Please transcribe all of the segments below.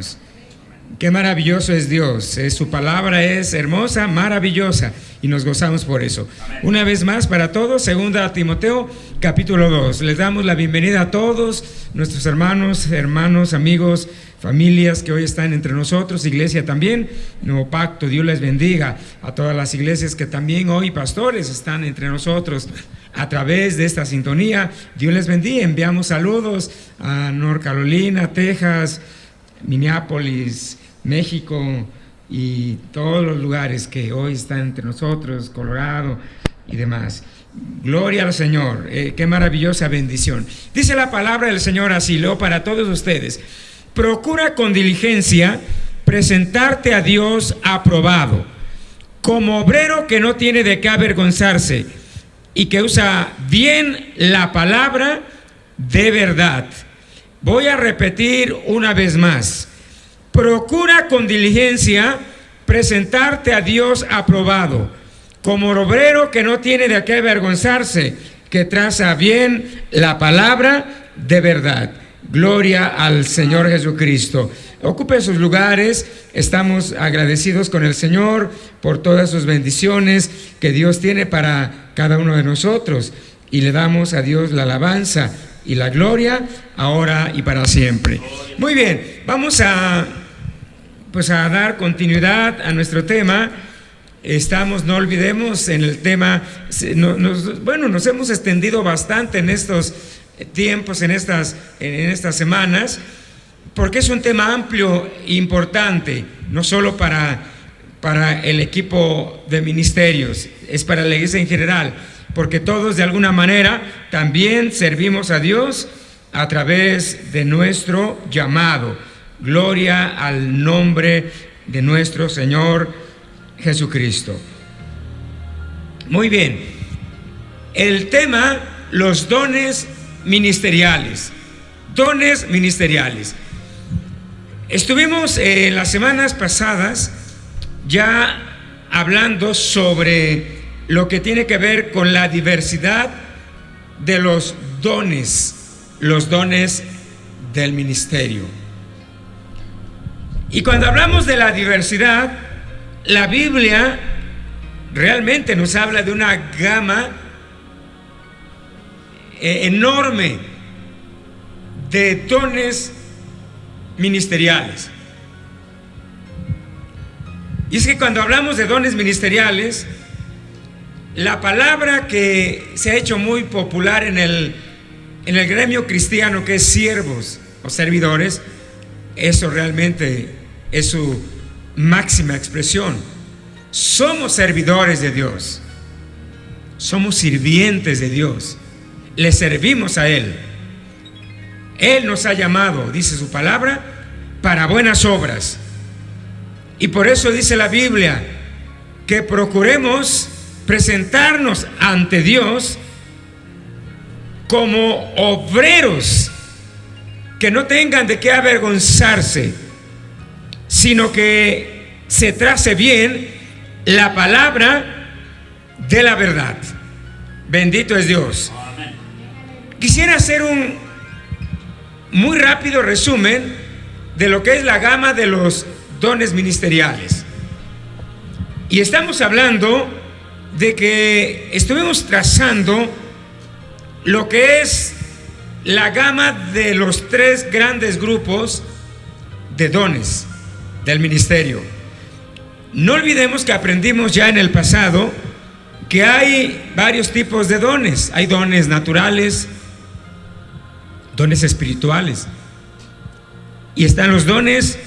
hermanos. Qué maravilloso es Dios. Su palabra es hermosa, maravillosa, y nos gozamos por eso. Amén. Una vez más para todos, 2 Timoteo, capítulo 2. Les damos la bienvenida a todos nuestros hermanos, amigos, familias que hoy están entre nosotros, iglesia también, Nuevo Pacto. Dios les bendiga a todas las iglesias que también hoy, pastores, están entre nosotros a través de esta sintonía. Dios les bendiga. Enviamos saludos a North Carolina, Texas, Minneapolis, México y todos los lugares que hoy están entre nosotros, Colorado y demás. Gloria al Señor, qué maravillosa bendición. Dice la palabra del Señor así, leo para todos ustedes: procura con diligencia presentarte a Dios aprobado, como obrero que no tiene de qué avergonzarse y que usa bien la palabra de verdad. Voy a repetir una vez más: procura con diligencia presentarte a Dios aprobado, como obrero que no tiene de qué avergonzarse, que traza bien la palabra de verdad. Gloria al Señor Jesucristo. Ocupe sus lugares. Estamos agradecidos con el Señor por todas sus bendiciones que Dios tiene para cada uno de nosotros, y le damos a Dios la alabanza y la gloria ahora y para siempre. Muy bien, vamos a dar continuidad a nuestro tema. No olvidemos en el tema, nos hemos extendido bastante en estos tiempos, en estas semanas, porque es un tema amplio e importante, no solo para el equipo de ministerios, es para la iglesia en general, porque todos de alguna manera también servimos a Dios a través de nuestro llamado. Gloria al nombre de nuestro Señor Jesucristo. Muy bien, el tema, los dones ministeriales. Dones ministeriales. Estuvimos las semanas pasadas ya hablando sobre lo que tiene que ver con la diversidad de los dones del ministerio. Y cuando hablamos de la diversidad, la Biblia realmente nos habla de una gama enorme de dones ministeriales. Y es que cuando hablamos de dones ministeriales, la palabra que se ha hecho muy popular en el gremio cristiano, que es siervos o servidores, eso realmente es su máxima expresión. Somos servidores de Dios, somos sirvientes de Dios, le servimos a Él. Él nos ha llamado, dice su palabra, para buenas obras. Y por eso dice la Biblia que procuremos presentarnos ante Dios como obreros que no tengan de qué avergonzarse, sino que se trace bien la palabra de la verdad. Bendito es Dios. Quisiera hacer un muy rápido resumen de lo que es la gama de los dones ministeriales. Y estamos hablando de que estuvimos trazando lo que es la gama de los 3 grandes grupos de dones del ministerio. No olvidemos que aprendimos ya en el pasado que hay varios tipos de dones. Hay dones naturales, dones espirituales, y están los dones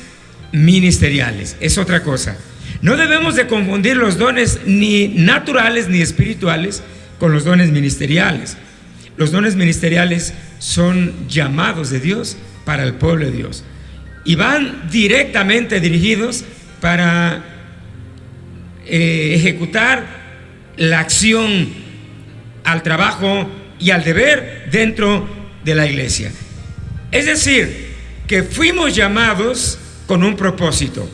ministeriales. Es otra cosa. No debemos de confundir los dones ni naturales ni espirituales con los dones ministeriales. Los dones ministeriales son llamados de Dios para el pueblo de Dios y van directamente dirigidos para ejecutar la acción, al trabajo y al deber dentro de la iglesia. Es decir, que fuimos llamados con un propósito,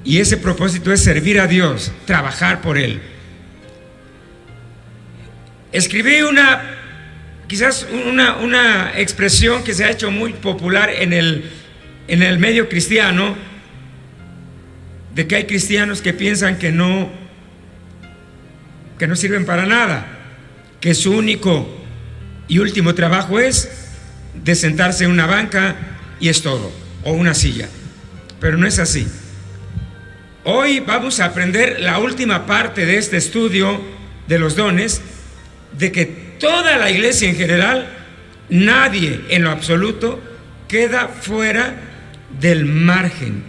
y ese propósito es servir a Dios, trabajar por Él. Escribí quizás una expresión que se ha hecho muy popular en en el medio cristiano de que hay cristianos que piensan que no sirven para nada, que su único y último trabajo es de sentarse en una banca y es todo, o una silla. Pero no es así. Hoy vamos a aprender la última parte de este estudio de los dones, de que toda la iglesia en general, nadie en lo absoluto queda fuera del margen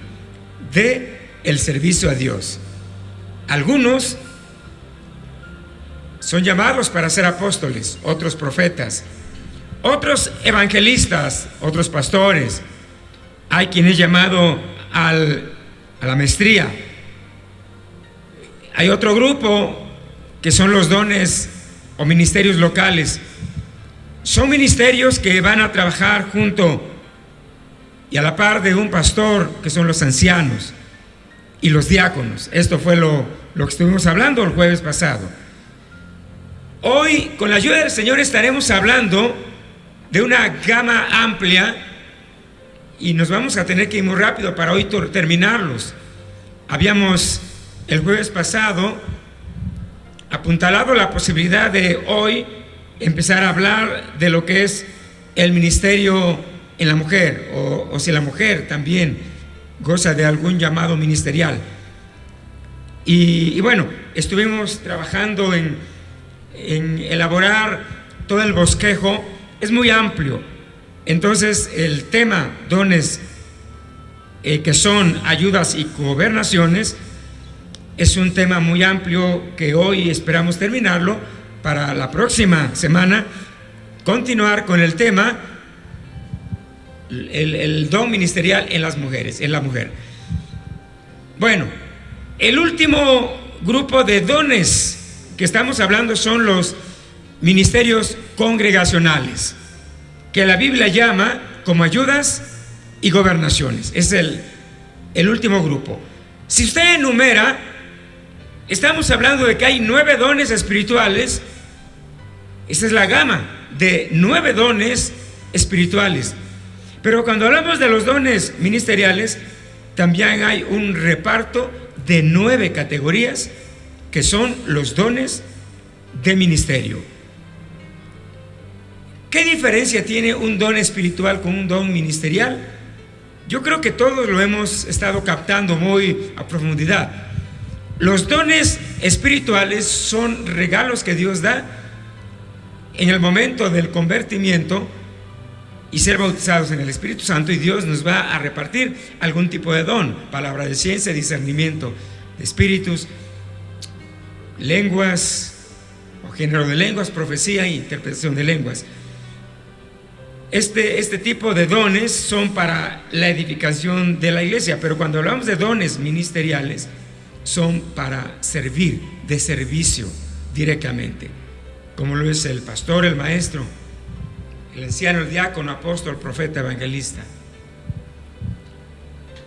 de el servicio a Dios. Algunos son llamados para ser apóstoles, otros profetas, otros evangelistas, otros pastores. Hay quien es llamado a la maestría. Hay otro grupo que son los dones o ministerios locales. Son ministerios que van a trabajar junto y a la par de un pastor, que son los ancianos y los diáconos. Esto fue lo que estuvimos hablando el jueves pasado. Hoy, con la ayuda del Señor, estaremos hablando de una gama amplia y nos vamos a tener que ir muy rápido para hoy terminarlos. Habíamos el jueves pasado apuntalado la posibilidad de hoy empezar a hablar de lo que es el ministerio en la mujer, o si la mujer también goza de algún llamado ministerial. Y bueno, estuvimos trabajando en elaborar todo el bosquejo. Es muy amplio. Entonces el tema dones, que son ayudas y gobernaciones, es un tema muy amplio que hoy esperamos terminarlo para la próxima semana continuar con el tema el don ministerial en las mujeres, en la mujer. Bueno, el último grupo de dones que estamos hablando son los ministerios congregacionales, que la Biblia llama como ayudas y gobernaciones. Es el último grupo. Si usted enumera, estamos hablando de que hay 9 dones espirituales. Esta es la gama de 9 dones espirituales. Pero cuando hablamos de los dones ministeriales, también hay un reparto de 9 categorías que son los dones de ministerio. ¿Qué diferencia tiene un don espiritual con un don ministerial? Yo creo que todos lo hemos estado captando muy a profundidad. Los dones espirituales son regalos que Dios da en el momento del convertimiento y ser bautizados en el Espíritu Santo, y Dios nos va a repartir algún tipo de don: palabra de ciencia, discernimiento de espíritus, lenguas o género de lenguas, profecía e interpretación de lenguas. Este tipo de dones son para la edificación de la iglesia, pero cuando hablamos de dones ministeriales, son para servir, de servicio directamente, como lo es el pastor, el maestro, el anciano, el diácono, apóstol, profeta, evangelista.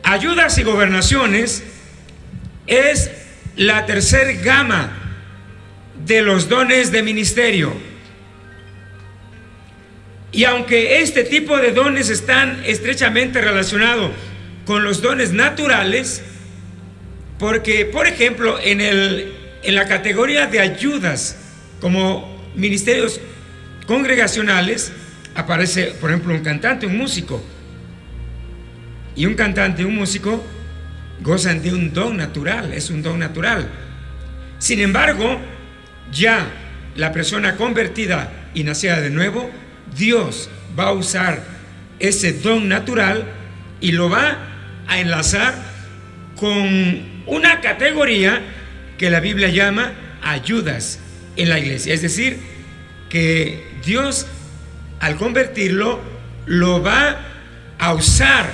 Ayudas y gobernaciones es la tercer gama de los dones de ministerio. Y aunque este tipo de dones están estrechamente relacionados con los dones naturales, porque, por ejemplo, en la categoría de ayudas como ministerios congregacionales, aparece, por ejemplo, un cantante, un músico. Y un cantante y un músico gozan de un don natural, es un don natural. Sin embargo, ya la persona convertida y nacida de nuevo, Dios va a usar ese don natural y lo va a enlazar con una categoría que la Biblia llama ayudas en la iglesia. Es decir, que Dios, al convertirlo, lo va a usar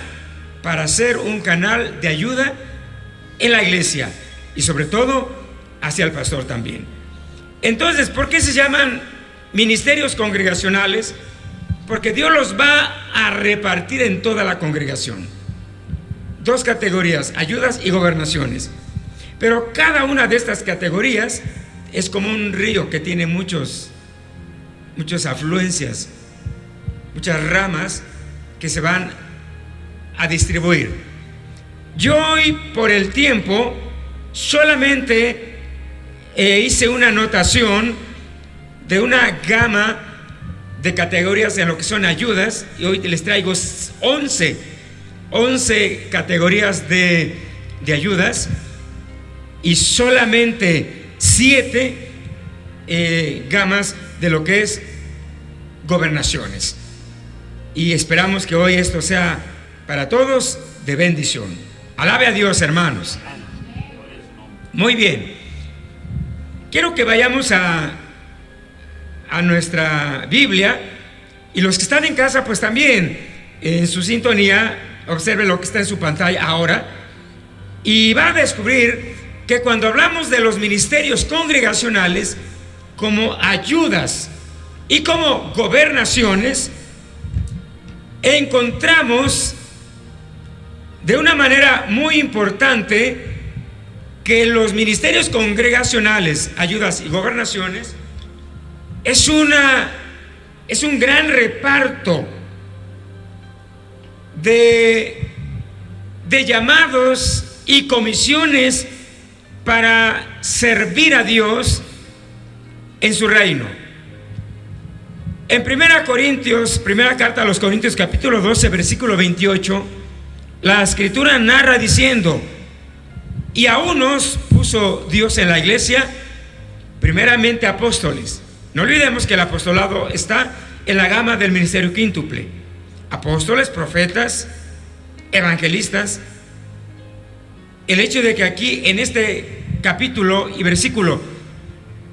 para ser un canal de ayuda en la iglesia y sobre todo hacia el pastor también. Entonces, ¿por qué se llaman ministerios congregacionales? Porque Dios los va a repartir en toda la congregación. 2 categorías, ayudas y gobernaciones. Pero cada una de estas categorías es como un río que tiene muchas afluencias, muchas ramas que se van a distribuir. Yo hoy, por el tiempo, solamente hice una anotación de una gama de categorías en lo que son ayudas, y hoy les traigo 11 categorías de ayudas y solamente 7 gamas de lo que es gobernaciones. Y esperamos que hoy esto sea para todos de bendición. Alabe a Dios, hermanos. Muy bien. Quiero que vayamos a nuestra Biblia, y los que están en casa pues también en su sintonía observen lo que está en su pantalla ahora, y va a descubrir que cuando hablamos de los ministerios congregacionales como ayudas y como gobernaciones, encontramos de una manera muy importante que los ministerios congregacionales, ayudas y gobernaciones, es un gran reparto de llamados y comisiones para servir a Dios en su reino. En primera carta a los Corintios, capítulo 12, versículo 28, la escritura narra diciendo: y a unos puso Dios en la iglesia, primeramente apóstoles. No olvidemos que el apostolado está en la gama del ministerio quíntuple: apóstoles, profetas, evangelistas. El hecho de que aquí en este capítulo y versículo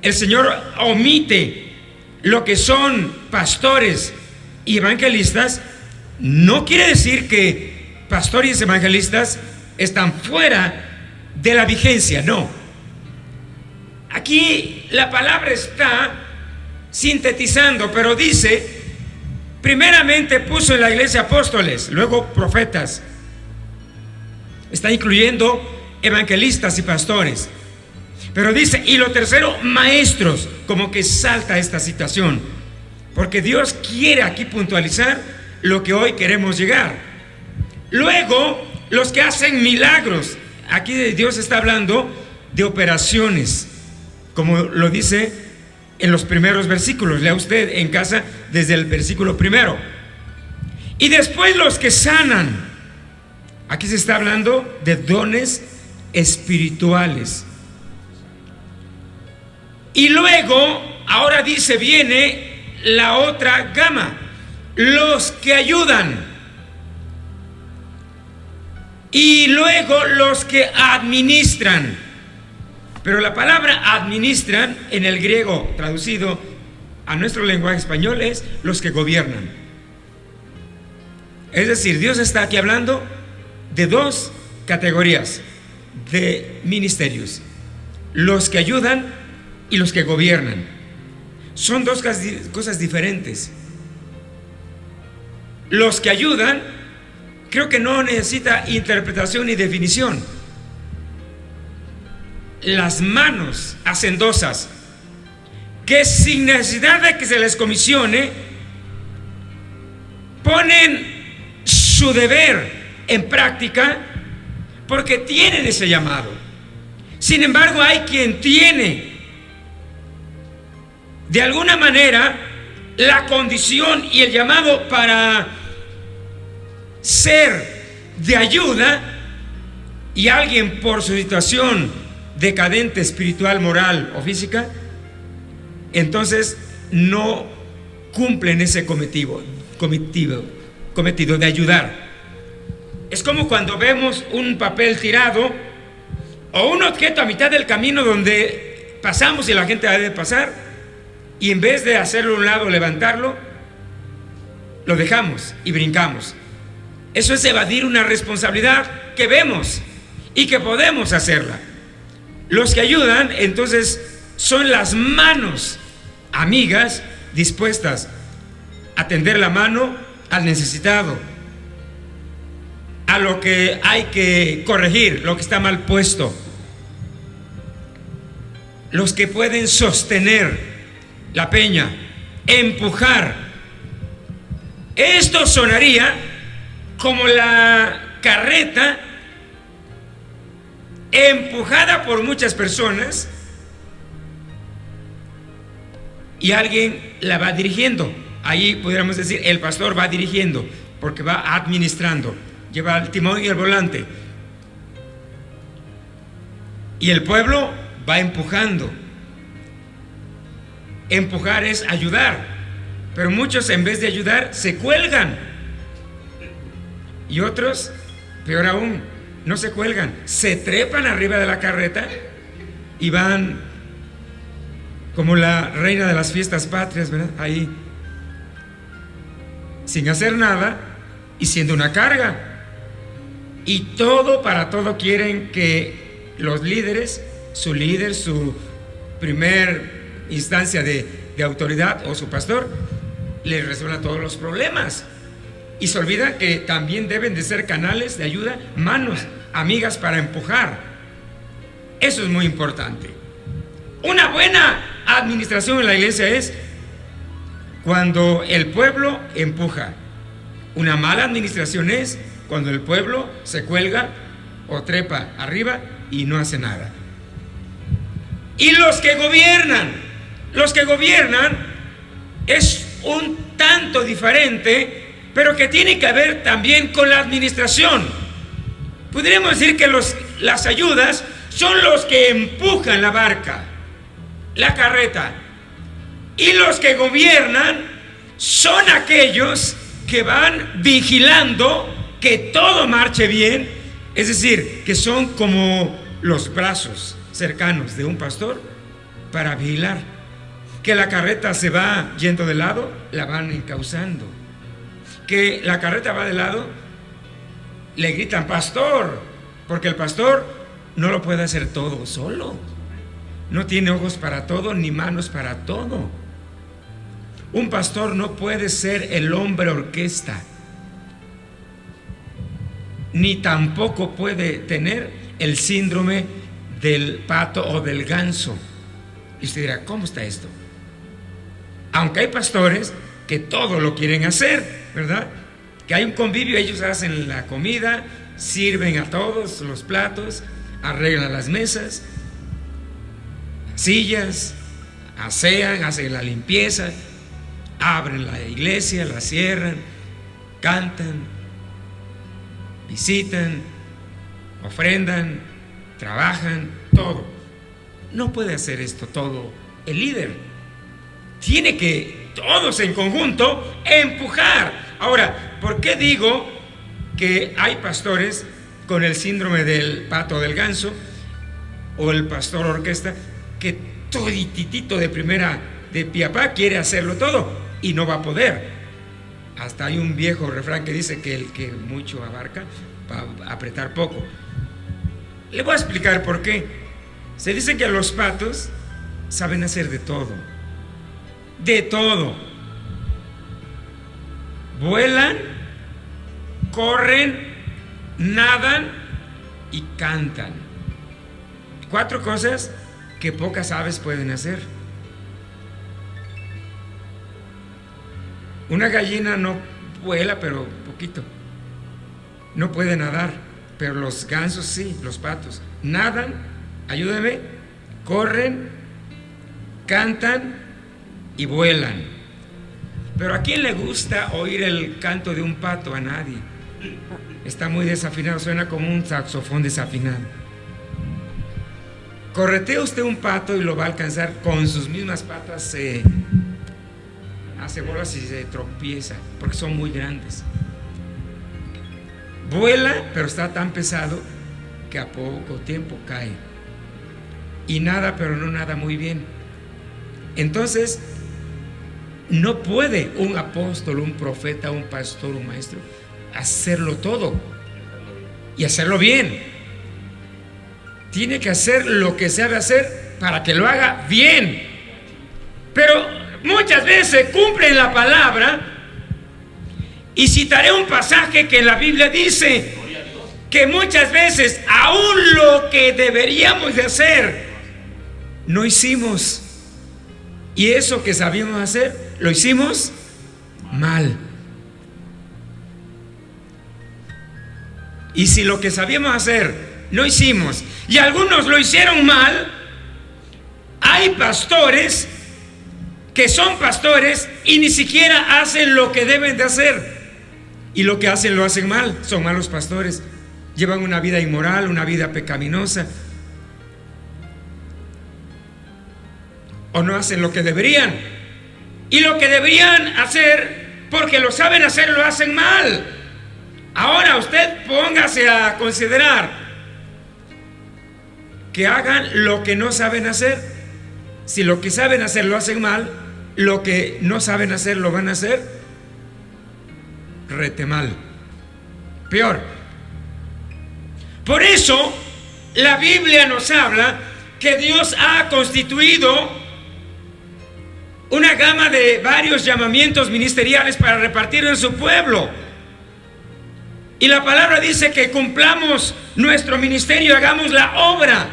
el Señor omite lo que son pastores y evangelistas, no quiere decir que pastores y evangelistas están fuera de la vigencia, no. Aquí la palabra está sintetizando, pero dice: primeramente puso en la iglesia apóstoles, luego profetas. Está incluyendo evangelistas y pastores. Pero dice, y lo tercero, maestros. Como que salta esta situación, porque Dios quiere aquí puntualizar lo que hoy queremos llegar. Luego, los que hacen milagros. Aquí Dios está hablando de operaciones, como lo dice en los primeros versículos. Lea usted en casa desde el versículo primero. Y después los que sanan. Aquí se está hablando de dones espirituales. Y luego, ahora dice, viene la otra gama: los que ayudan. Y luego los que administran. Pero la palabra administran en el griego traducido a nuestro lenguaje español es los que gobiernan. Es decir, Dios está aquí hablando de dos categorías de ministerios: los que ayudan y los que gobiernan. Son dos cosas diferentes. Los que ayudan, creo que no necesita interpretación ni definición. Las manos hacendosas, que sin necesidad de que se les comisione, ponen su deber en práctica porque tienen ese llamado. Sin embargo, hay quien tiene de alguna manera la condición y el llamado para ser de ayuda, y alguien por su situación decadente espiritual, moral o física, entonces no cumplen ese cometido de ayudar. Es como cuando vemos un papel tirado o un objeto a mitad del camino donde pasamos y la gente debe pasar, y en vez de hacerlo a un lado, levantarlo, lo dejamos y brincamos. Eso es evadir una responsabilidad que vemos y que podemos hacerla. Los que ayudan, entonces, son las manos amigas dispuestas a tender la mano al necesitado, a lo que hay que corregir, lo que está mal puesto. Los que pueden sostener la peña, empujar. Esto sonaría como la carreta empujada por muchas personas y alguien la va dirigiendo. Ahí pudiéramos decir, el pastor va dirigiendo, porque va administrando, lleva el timón y el volante. Y el pueblo va empujando. Empujar es ayudar, pero muchos en vez de ayudar se cuelgan. Y otros, peor aún, no se cuelgan, se trepan arriba de la carreta y van como la reina de las fiestas patrias, ¿verdad? Ahí, sin hacer nada y siendo una carga. Y todo, para todo quieren que los líderes, su líder, su primer instancia de autoridad o su pastor, les resuelva todos los problemas. Y se olvida que también deben de ser canales de ayuda, manos amigas para empujar. Eso es muy importante. Una buena administración en la iglesia es cuando el pueblo empuja. Una mala administración es cuando el pueblo se cuelga o trepa arriba y no hace nada. Y los que gobiernan es un tanto diferente, pero que tiene que ver también con la administración. Podríamos decir que las ayudas son los que empujan la barca, la carreta, y los que gobiernan son aquellos que van vigilando que todo marche bien, es decir, que son como los brazos cercanos de un pastor para vigilar. Que la carreta se va yendo de lado, la van encauzando. Que la carreta va de lado, le gritan pastor, porque el pastor no lo puede hacer todo solo. No tiene ojos para todo ni manos para todo. Un pastor no puede ser el hombre orquesta, ni tampoco puede tener el síndrome del pato o del ganso. Y usted dirá, ¿cómo está esto? Aunque hay pastores que todo lo quieren hacer, ¿verdad? Que hay un convivio, ellos hacen la comida, sirven a todos los platos, arreglan las mesas, sillas, asean, hacen la limpieza, abren la iglesia, la cierran, cantan, visitan, ofrendan, trabajan, todo. No puede hacer esto todo el líder. Tiene que todos en conjunto empujar. Ahora, ¿por qué digo que hay pastores con el síndrome del pato o del ganso o el pastor orquesta que todititito de primera de piapá quiere hacerlo todo y no va a poder? Hasta hay un viejo refrán que dice que el que mucho abarca va a apretar poco. Le voy a explicar por qué. Se dice que los patos saben hacer de todo. De todo. Vuelan, corren, nadan y cantan. 4 cosas que pocas aves pueden hacer. Una gallina no vuela, pero poquito. No puede nadar, pero los gansos sí, los patos. Nadan, ayúdame, corren, cantan y vuelan. Pero ¿a quién le gusta oír el canto de un pato? A nadie. Está muy desafinado, suena como un saxofón desafinado. Corretea usted un pato y lo va a alcanzar con sus mismas patas, se hace bolas y se tropieza porque son muy grandes. Vuela, pero está tan pesado que a poco tiempo cae. Y nada, pero no nada muy bien. Entonces, no puede un apóstol, un profeta, un pastor, un maestro hacerlo todo y hacerlo bien. Tiene que hacer lo que sabe hacer para que lo haga bien. Pero muchas veces cumplen la palabra, y citaré un pasaje que en la Biblia dice que muchas veces aún lo que deberíamos de hacer no hicimos, y eso que sabíamos hacer lo hicimos mal. Y si lo que sabíamos hacer no hicimos, y algunos lo hicieron mal, hay pastores que son pastores y ni siquiera hacen lo que deben de hacer. Y lo que hacen lo hacen mal, son malos pastores. Llevan una vida inmoral, una vida pecaminosa. O no hacen lo que deberían. Y lo que deberían hacer, porque lo saben hacer, lo hacen mal. Ahora usted póngase a considerar que hagan lo que no saben hacer. Si lo que saben hacer lo hacen mal, lo que no saben hacer lo van a hacer rete mal, peor. Por eso la Biblia nos habla que Dios ha constituido una gama de varios llamamientos ministeriales para repartir en su pueblo. Y la palabra dice que cumplamos nuestro ministerio, hagamos la obra.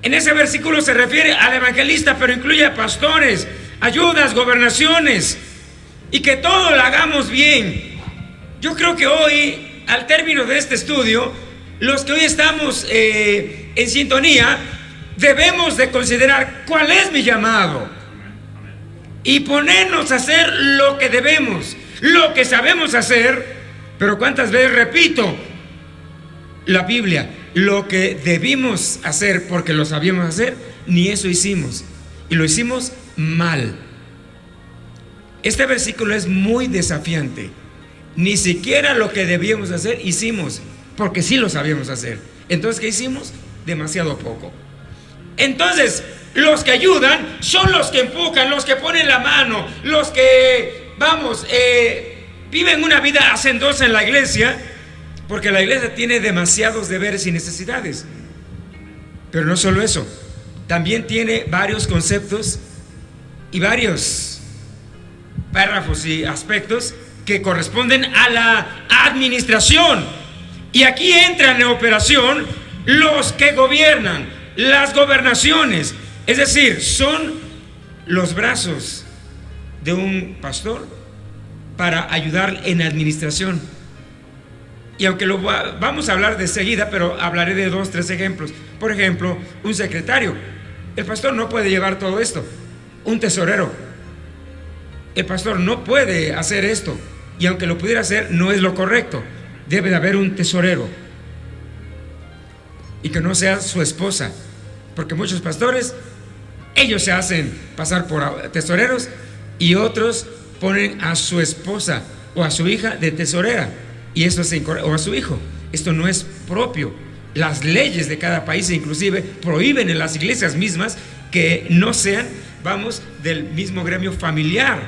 En ese versículo se refiere al evangelista, pero incluye a pastores, ayudas, gobernaciones, y que todo lo hagamos bien. Yo creo que hoy, al término de este estudio, los que hoy estamos en sintonía, debemos de considerar cuál es mi llamado y ponernos a hacer lo que debemos, lo que sabemos hacer. Pero cuántas veces repito la Biblia, lo que debimos hacer porque lo sabíamos hacer, ni eso hicimos, y lo hicimos mal. Este versículo es muy desafiante. Ni siquiera lo que debíamos hacer hicimos, porque sí lo sabíamos hacer. Entonces, ¿qué hicimos? Demasiado poco. Entonces, los que ayudan son los que empujan, los que ponen la mano, los que, viven una vida hacendosa en la iglesia, porque la iglesia tiene demasiados deberes y necesidades. Pero no solo eso, también tiene varios conceptos y varios párrafos y aspectos que corresponden a la administración. Y aquí entran en operación los que gobiernan, las gobernaciones, es decir, son los brazos de un pastor para ayudar en administración. Y aunque vamos a hablar de seguida, pero hablaré de 2, 3 ejemplos. Por ejemplo, un secretario. El pastor no puede llevar todo esto. Un tesorero. El pastor no puede hacer esto. Y aunque lo pudiera hacer, no es lo correcto. Debe de haber un tesorero. Y que no sea su esposa. Porque muchos pastores, ellos se hacen pasar por tesoreros y otros ponen a su esposa o a su hija de tesorera. Y esto es incorrecto, o a su hijo. Esto no es propio. Las leyes de cada país inclusive prohíben en las iglesias mismas que no sean, del mismo gremio familiar.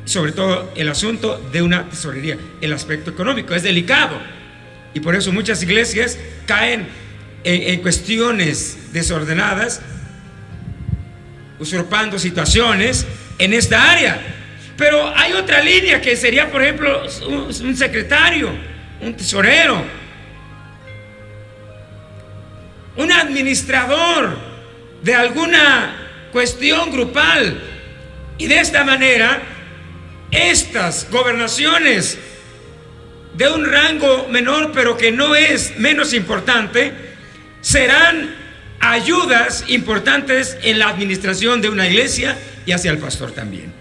Sobre todo el asunto de una tesorería. El aspecto económico es delicado. Y por eso muchas iglesias caen en cuestiones desordenadas, usurpando situaciones en esta área. Pero hay otra línea que sería, por ejemplo, un secretario, un tesorero, un administrador de alguna cuestión grupal. Y de esta manera, estas gobernaciones de un rango menor, pero que no es menos importante, serán ayudas importantes en la administración de una iglesia y hacia el pastor también.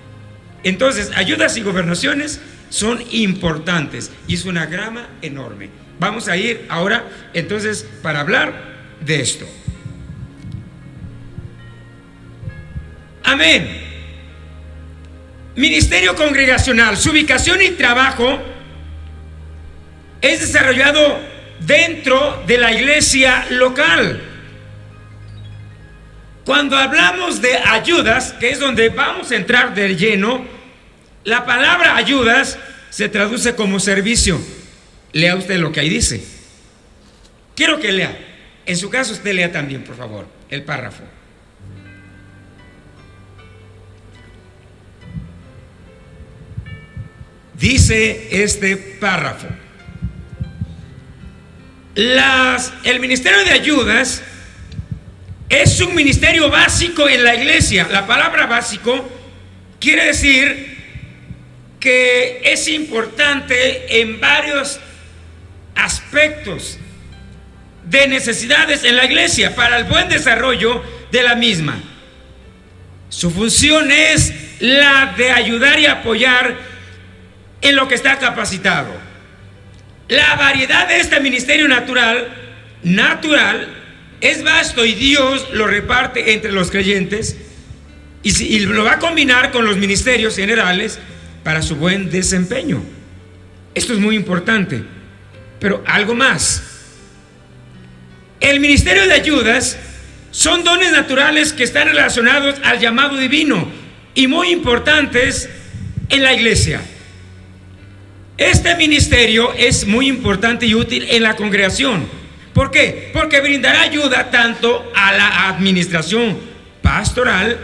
Entonces, ayudas y gobernaciones son importantes y es una gama enorme. Vamos a ir ahora, entonces, para hablar de esto. Amén. Ministerio congregacional, su ubicación y trabajo es desarrollado dentro de la iglesia local. Cuando hablamos de ayudas, que es donde vamos a entrar de lleno, la palabra ayudas se traduce como servicio. Lea usted lo que ahí dice. Quiero que lea. En su caso usted lea también, por favor, el párrafo. Dice este párrafo: el ministerio de ayudas es un ministerio básico en la iglesia. La palabra básico quiere decir que es importante en varios aspectos de necesidades en la iglesia para el buen desarrollo de la misma. Su función es la de ayudar y apoyar en lo que está capacitado. La variedad de este ministerio natural es vasto y Dios lo reparte entre los creyentes y lo va a combinar con los ministerios generales para su buen desempeño. Esto es muy importante. Pero algo más. El ministerio de ayudas son dones naturales que están relacionados al llamado divino y muy importantes en la iglesia. Este ministerio es muy importante y útil en la congregación. ¿Por qué? Porque brindará ayuda tanto a la administración pastoral,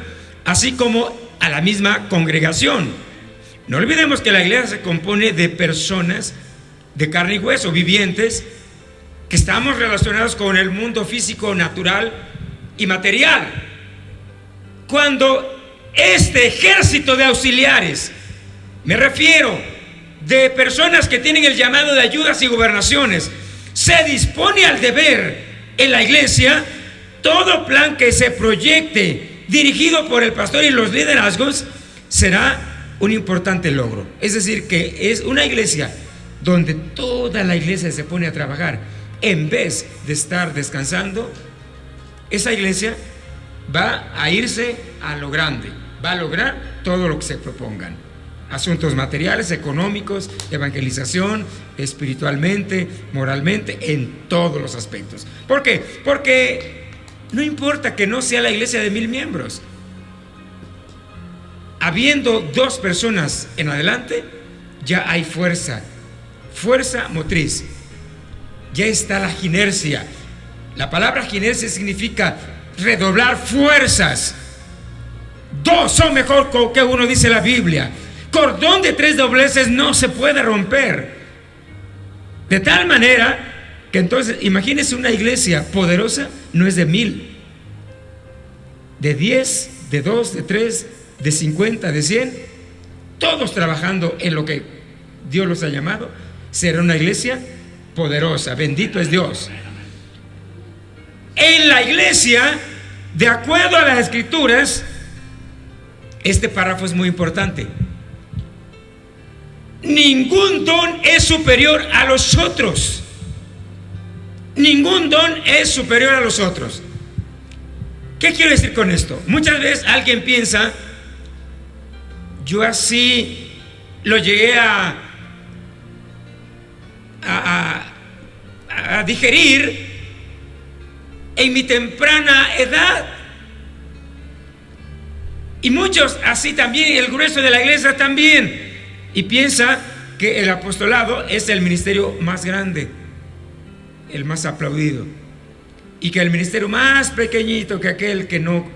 así como a la misma congregación. No olvidemos que la iglesia se compone de personas de carne y hueso, vivientes, que estamos relacionados con el mundo físico, natural y material. Cuando este ejército de auxiliares, me refiero de personas que tienen el llamado de ayudas y gobernaciones, se dispone al deber en la iglesia, todo plan que se proyecte dirigido por el pastor y los liderazgos será un importante logro. Es decir, que es una iglesia donde toda la iglesia se pone a trabajar en vez de estar descansando. Esa iglesia va a irse a lo grande, va a lograr todo lo que se propongan: asuntos materiales, económicos, evangelización, espiritualmente, moralmente, en todos los aspectos. ¿Por qué? Porque no importa que no sea la iglesia de 1000 miembros. Habiendo 2 personas en adelante, ya hay fuerza motriz. Ya está la ginercia. La palabra ginercia significa redoblar fuerzas. 2 son mejor que uno, dice la Biblia. Cordón de 3 dobleces no se puede romper. De tal manera que entonces, imagínense una iglesia poderosa, no es de 1000, de 10, de 2, de 3, de 50, de 100, todos trabajando en lo que Dios los ha llamado. Será una iglesia poderosa. Bendito es Dios. En la iglesia, de acuerdo a las escrituras, este párrafo es muy importante. Ningún don es superior a los otros. Ningún don es superior a los otros. ¿Qué quiero decir con esto? Muchas veces alguien piensa: yo así lo llegué a digerir en mi temprana edad. Y muchos así también, el grueso de la iglesia también. Y piensa que el apostolado es el ministerio más grande, el más aplaudido, y que el ministerio más pequeñito, que aquel que no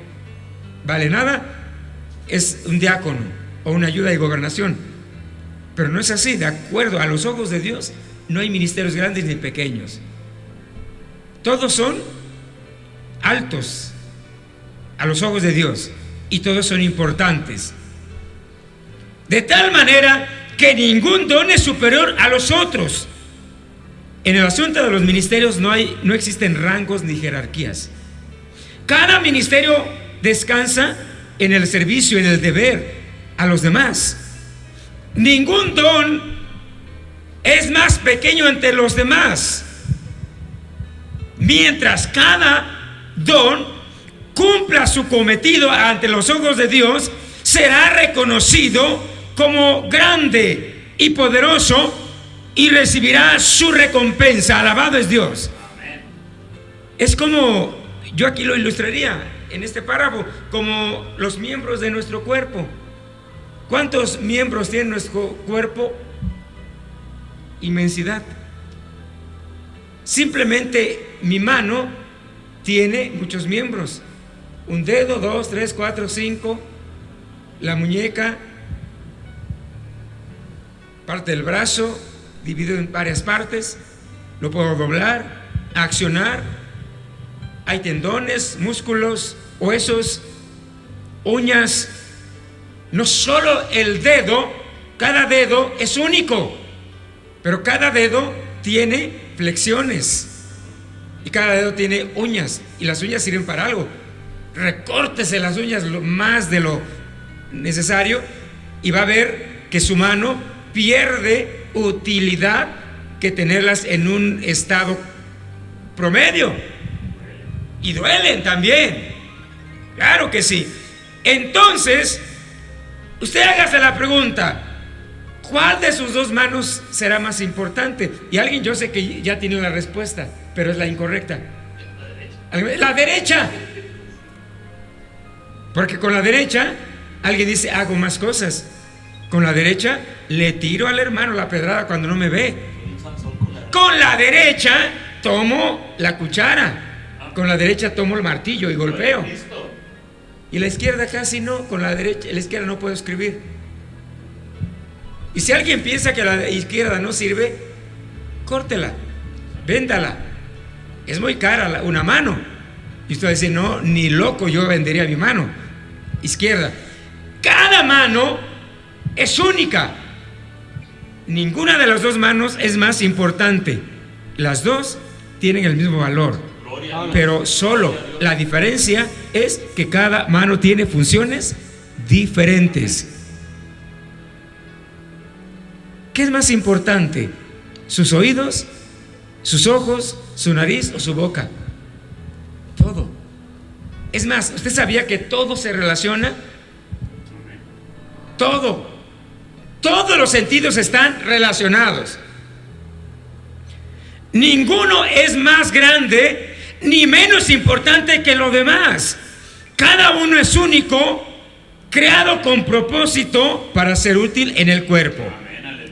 vale nada, es un diácono o una ayuda y gobernación. Pero no es así. De acuerdo a los ojos de Dios, no hay ministerios grandes ni pequeños. Todos son altos a los ojos de Dios y todos son importantes. De tal manera que ningún don es superior a los otros. En el asunto de los ministerios no existen rangos ni jerarquías. Cada ministerio descansa en el servicio, en el deber a los demás. Ningún don es más pequeño ante los demás. Mientras cada don cumpla su cometido ante los ojos de Dios, será reconocido como grande y poderoso y recibirá su recompensa. Alabado es Dios. Es como, yo aquí lo ilustraría en este párrafo, como los miembros de nuestro cuerpo. ¿Cuántos miembros tiene nuestro cuerpo? Inmensidad. Simplemente mi mano tiene muchos miembros: un dedo, 2, 3, 4, 5, la muñeca, parte del brazo dividido en varias partes, lo puedo doblar, accionar. Hay tendones, músculos, huesos, uñas. No solo el dedo, cada dedo es único, pero cada dedo tiene flexiones. Y cada dedo tiene uñas. Y las uñas sirven para algo. Recórtese las uñas lo más de lo necesario y va a ver que su mano pierde utilidad que tenerlas en un estado promedio. Y duelen también. Claro que sí. Entonces, usted hágase la pregunta: ¿cuál de sus dos manos será más importante? Y alguien, yo sé que ya tiene la respuesta, pero es la incorrecta. La derecha. Porque con la derecha, alguien dice, hago más cosas. Con la derecha, le tiro al hermano la pedrada cuando no me ve. Con la derecha, tomo la cuchara. Con la derecha, tomo el martillo y golpeo. Y la izquierda casi no. Con la derecha, la izquierda no puedo escribir. Y si alguien piensa que la izquierda no sirve, córtela, véndala. Es muy cara una mano. Y usted va a decir, no, ni loco yo vendería mi mano izquierda. Cada mano es única. Ninguna de las dos manos es más importante. Las dos tienen el mismo valor. Pero solo la diferencia es que cada mano tiene funciones diferentes. ¿Qué es más importante? ¿Sus oídos, sus ojos, su nariz o su boca? Todo. Es más, ¿usted sabía que todo se relaciona? Todo. Todos los sentidos están relacionados. Ninguno es más grande ni menos importante que lo demás. Cada uno es único, creado con propósito para ser útil en el cuerpo.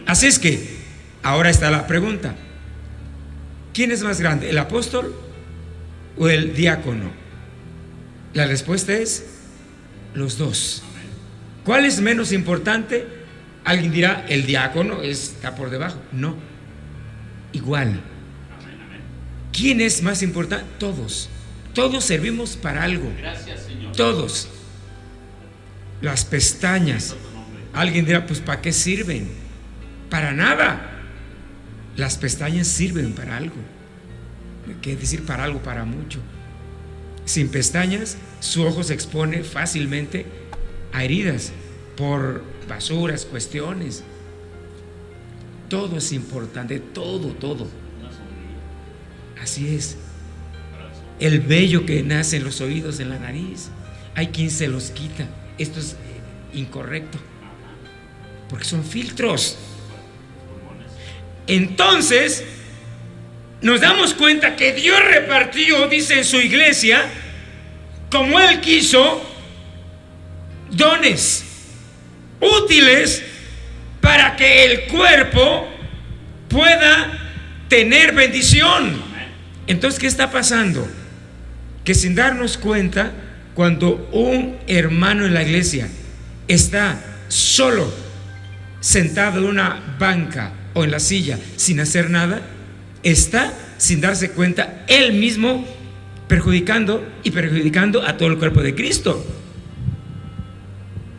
Así es que, ahora está la pregunta: ¿quién es más grande, el apóstol o el diácono? La respuesta es los dos. ¿Cuál es menos importante? Alguien dirá, el diácono está por debajo. No, igual. ¿Quién es más importante? Todos. Todos servimos para algo. Gracias, Señor. Todos. Las pestañas. Alguien dirá, pues ¿para qué sirven? Para nada. Las pestañas sirven para algo. ¿Qué decir para algo? Para mucho. Sin pestañas, su ojo se expone fácilmente a heridas por basuras, cuestiones. Todo es importante, todo. Así es. El vello que nace en los oídos, en la nariz, hay quien se los quita. Esto es incorrecto, porque son filtros. Entonces, nos damos cuenta que Dios repartió, dice en su iglesia, como Él quiso, dones útiles para que el cuerpo pueda tener bendición. Entonces, ¿qué está pasando? Que sin darnos cuenta, cuando un hermano en la iglesia está solo, sentado en una banca o en la silla, sin hacer nada, está, sin darse cuenta, él mismo perjudicando a todo el cuerpo de Cristo.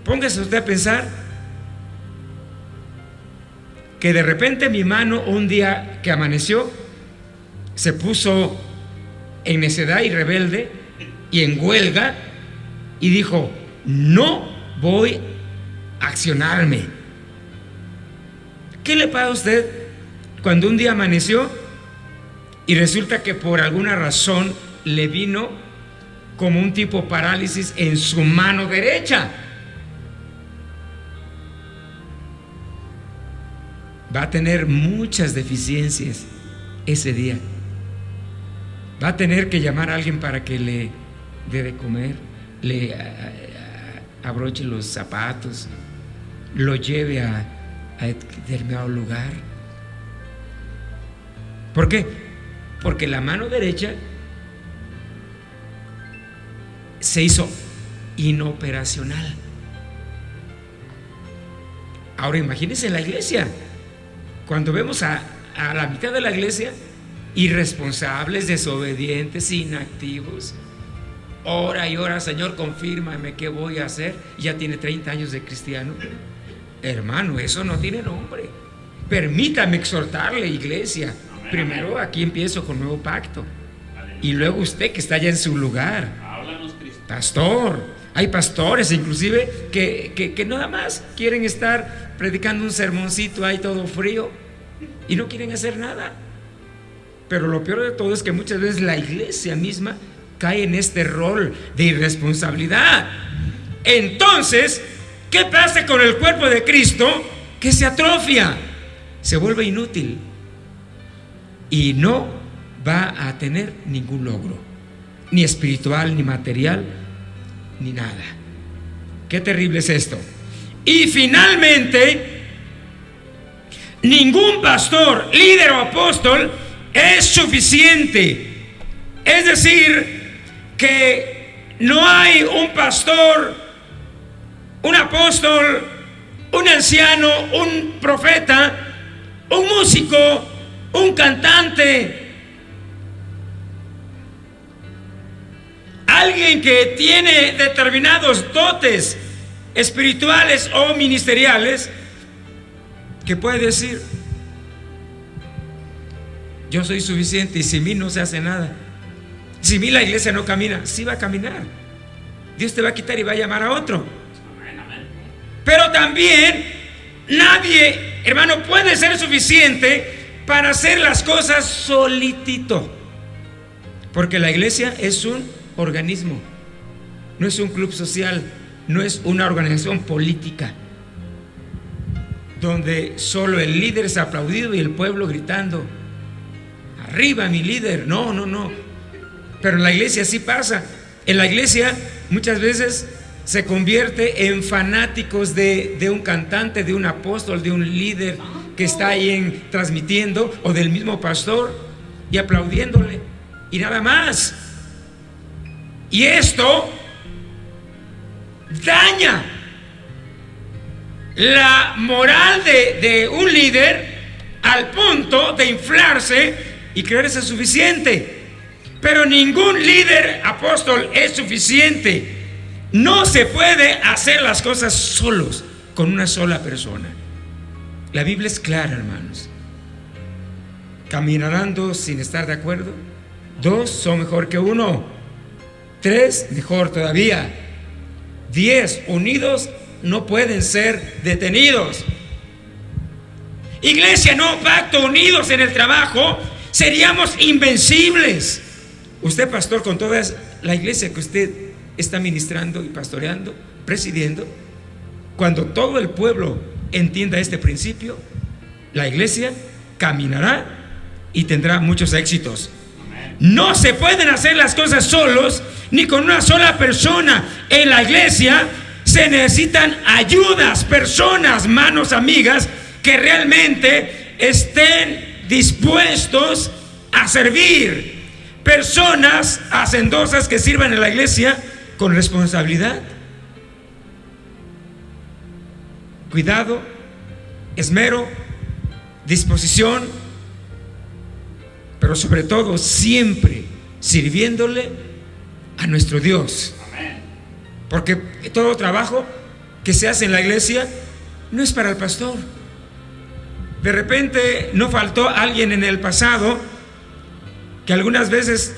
Póngase usted a pensar que de repente mi mano, un día que amaneció, se puso en necedad y rebelde y en huelga y dijo, no voy a accionarme. ¿Qué le pasa a usted cuando un día amaneció y resulta que por alguna razón le vino como un tipo parálisis en su mano derecha? Va a tener muchas deficiencias ese día. Va a tener que llamar a alguien para que le dé de comer, le abroche los zapatos, lo lleve a determinado lugar. ¿Por qué? Porque la mano derecha se hizo inoperacional. Ahora imagínense la iglesia. Cuando vemos a la mitad de la iglesia irresponsables, desobedientes, inactivos, ora y ora, Señor, confírmame qué voy a hacer. Ya tiene 30 años de cristiano. Hermano, eso no tiene nombre. Permítame exhortarle, iglesia. Primero aquí empiezo con nuevo pacto. Y luego usted que está ya en su lugar. Pastor. Hay pastores inclusive que nada más quieren estar predicando un sermoncito ahí todo frío y no quieren hacer nada. Pero lo peor de todo es que muchas veces la iglesia misma cae en este rol de irresponsabilidad. Entonces, ¿qué pasa con el cuerpo de Cristo? Que se atrofia, se vuelve inútil y no va a tener ningún logro, ni espiritual, ni material, ni nada. Qué terrible es esto. Y finalmente, ningún pastor, líder o apóstol es suficiente. Es decir, que no hay un pastor, un apóstol, un anciano, un profeta, un músico, un cantante, alguien que tiene determinados dotes espirituales o ministeriales, que puede decir: yo soy suficiente y sin mí no se hace nada. Sin mí la iglesia no camina. Sí va a caminar. Dios te va a quitar y va a llamar a otro. Pero también nadie, hermano, puede ser suficiente para hacer las cosas solitito, porque la iglesia es un organismo, no es un club social, no es una organización política donde solo el líder es aplaudido y el pueblo gritando: arriba mi líder. No, no, no. Pero en la iglesia sí pasa. En la iglesia muchas veces se convierte en fanáticos de un cantante, de un apóstol, de un líder que está ahí transmitiendo, o del mismo pastor, y aplaudiéndole y nada más. Y esto daña la moral de un líder al punto de inflarse y creerse suficiente. Pero ningún líder apóstol es suficiente. No se puede hacer las cosas solos, con una sola persona. La Biblia es clara, hermanos. Caminarán dos sin estar de acuerdo. Dos son mejor que uno. Tres, mejor todavía. 10 unidos no pueden ser detenidos. Iglesia, no pacto, unidos en el trabajo, seríamos invencibles. Usted, pastor, con toda la iglesia que usted está ministrando y pastoreando, presidiendo, cuando todo el pueblo entienda este principio, la iglesia caminará y tendrá muchos éxitos. No se pueden hacer las cosas solos, ni con una sola persona. En la iglesia se necesitan ayudas, personas, manos amigas que realmente estén dispuestos a servir. Personas hacendosas que sirvan en la iglesia con responsabilidad, cuidado, esmero, disposición, pero sobre todo siempre sirviéndole a nuestro Dios. Porque todo trabajo que se hace en la iglesia no es para el pastor. De repente no faltó alguien en el pasado que algunas veces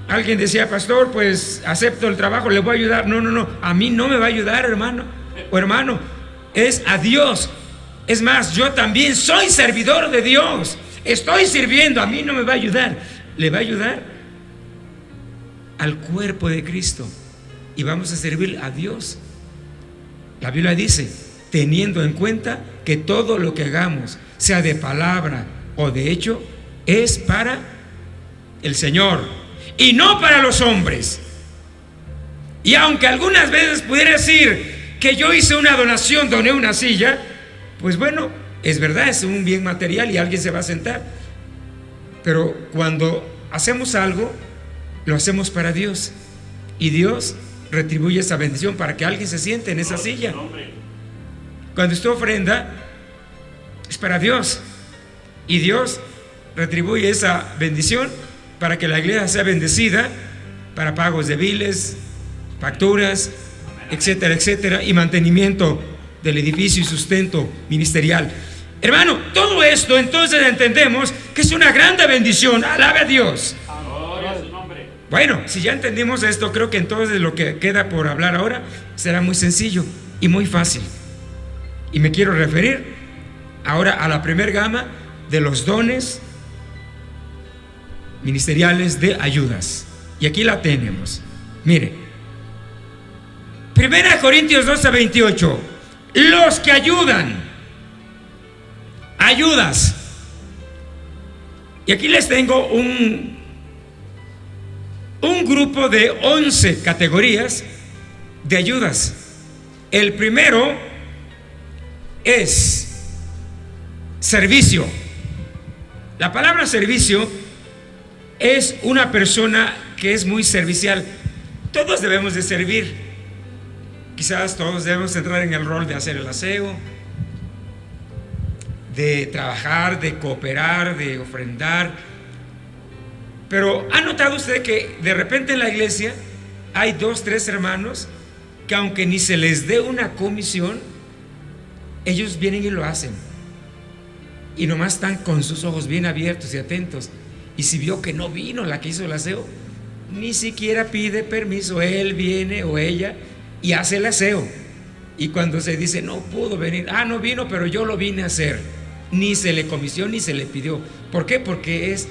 alguien decía: pastor, pues acepto el trabajo, le voy a ayudar. No, no, no, a mí no me va a ayudar, hermano o hermano, es a Dios. Es más, yo también soy servidor de Dios, estoy sirviendo, a mí no me va a ayudar. Le va a ayudar al cuerpo de Cristo y vamos a servir a Dios. La Biblia dice: teniendo en cuenta que todo lo que hagamos, sea de palabra o de hecho, es para el Señor y no para los hombres. Y aunque algunas veces pudiera decir que yo hice una donación, doné una silla, pues bueno, es verdad, es un bien material y alguien se va a sentar. Pero cuando hacemos algo, lo hacemos para Dios, y Dios retribuye esa bendición para que alguien se siente en esa silla. Cuando usted ofrenda, es para Dios, y Dios retribuye esa bendición para que la iglesia sea bendecida, para pagos de biles, facturas, etcétera, etcétera, y mantenimiento del edificio y sustento ministerial. Hermano, todo esto entonces entendemos que es una grande bendición. Alabe a Dios. Gloria a su nombre. Bueno, si ya entendimos esto, creo que entonces lo que queda por hablar ahora será muy sencillo y muy fácil. Y me quiero referir ahora a la primer gama de los dones ministeriales de ayudas. Y aquí la tenemos. Mire, 1 Corintios 12:28. Los que ayudan, ayudas. Y aquí les tengo un grupo de 11 categorías de ayudas. El primero es servicio. La palabra servicio es una persona que es muy servicial. Todos debemos de servir. Quizás todos debemos entrar en el rol de hacer el aseo, de trabajar, de cooperar, de ofrendar. Pero ¿ha notado usted que de repente en la iglesia hay 2, 3 hermanos que aunque ni se les dé una comisión, ellos vienen y lo hacen? Y nomás están con sus ojos bien abiertos y atentos. Y si vio que no vino la que hizo el aseo, ni siquiera pide permiso. Él viene o ella y hace el aseo. Y cuando se dice no pudo venir, no vino, pero yo lo vine a hacer, ni se le comisionó ni se le pidió. ¿Por qué? Porque es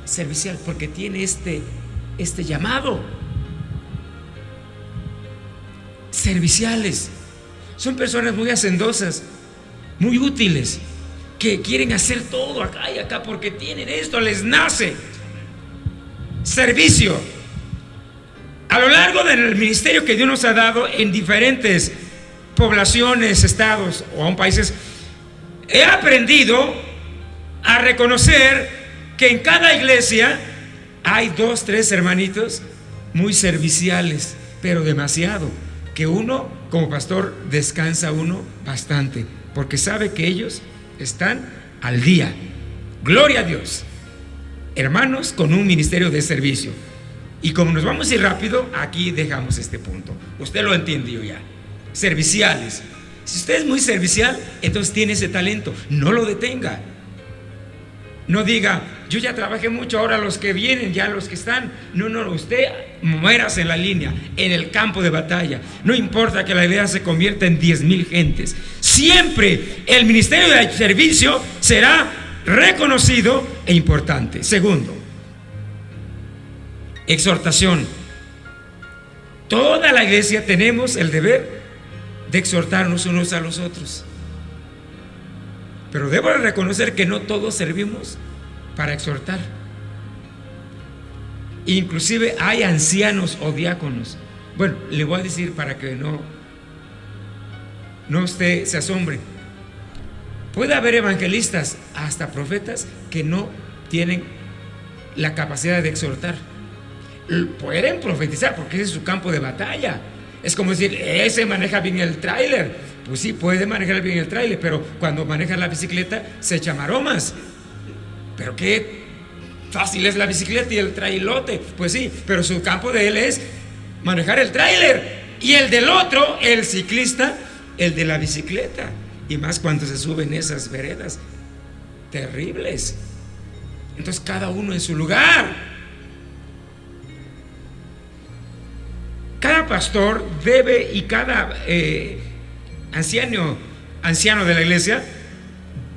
servicial, porque tiene este llamado. Serviciales son personas muy hacendosas, muy útiles, que quieren hacer todo acá y acá porque tienen esto, les nace. Servicio. A lo largo del ministerio que Dios nos ha dado en diferentes poblaciones, estados o aún países, he aprendido a reconocer que en cada iglesia hay 2, 3 hermanitos muy serviciales, pero demasiado, que uno como pastor descansa uno bastante, porque sabe que ellos están al día. Gloria a Dios. Hermanos con un ministerio de servicio. Y como nos vamos a ir rápido, aquí dejamos este punto. Usted lo entendió ya. Serviciales. Si usted es muy servicial, entonces tiene ese talento. No lo detenga. No diga, yo ya trabajé mucho, ahora los que vienen, ya los que están. No, usted muérase en la línea, en el campo de batalla. No importa que la idea se convierta en 10,000 gentes. Siempre el ministerio de servicio será reconocido e importante. Segundo, exhortación. Toda la iglesia tenemos el deber de exhortarnos unos a los otros. Pero debo reconocer que no todos servimos para exhortar. Inclusive hay ancianos o diáconos. Bueno, le voy a decir para que no usted se asombre. Puede haber evangelistas, hasta profetas, que no tienen la capacidad de exhortar. Pueden profetizar porque ese es su campo de batalla. Es como decir, ese maneja bien el tráiler. Pues sí, puede manejar bien el tráiler, pero cuando maneja la bicicleta se echa maromas. Pero qué fácil es la bicicleta y el trailote. Pues sí, pero su campo de él es manejar el tráiler. Y el del otro, el ciclista, el de la bicicleta. Y más cuando se suben esas veredas terribles. Entonces cada uno en su lugar. Cada pastor debe, y cada anciano de la iglesia,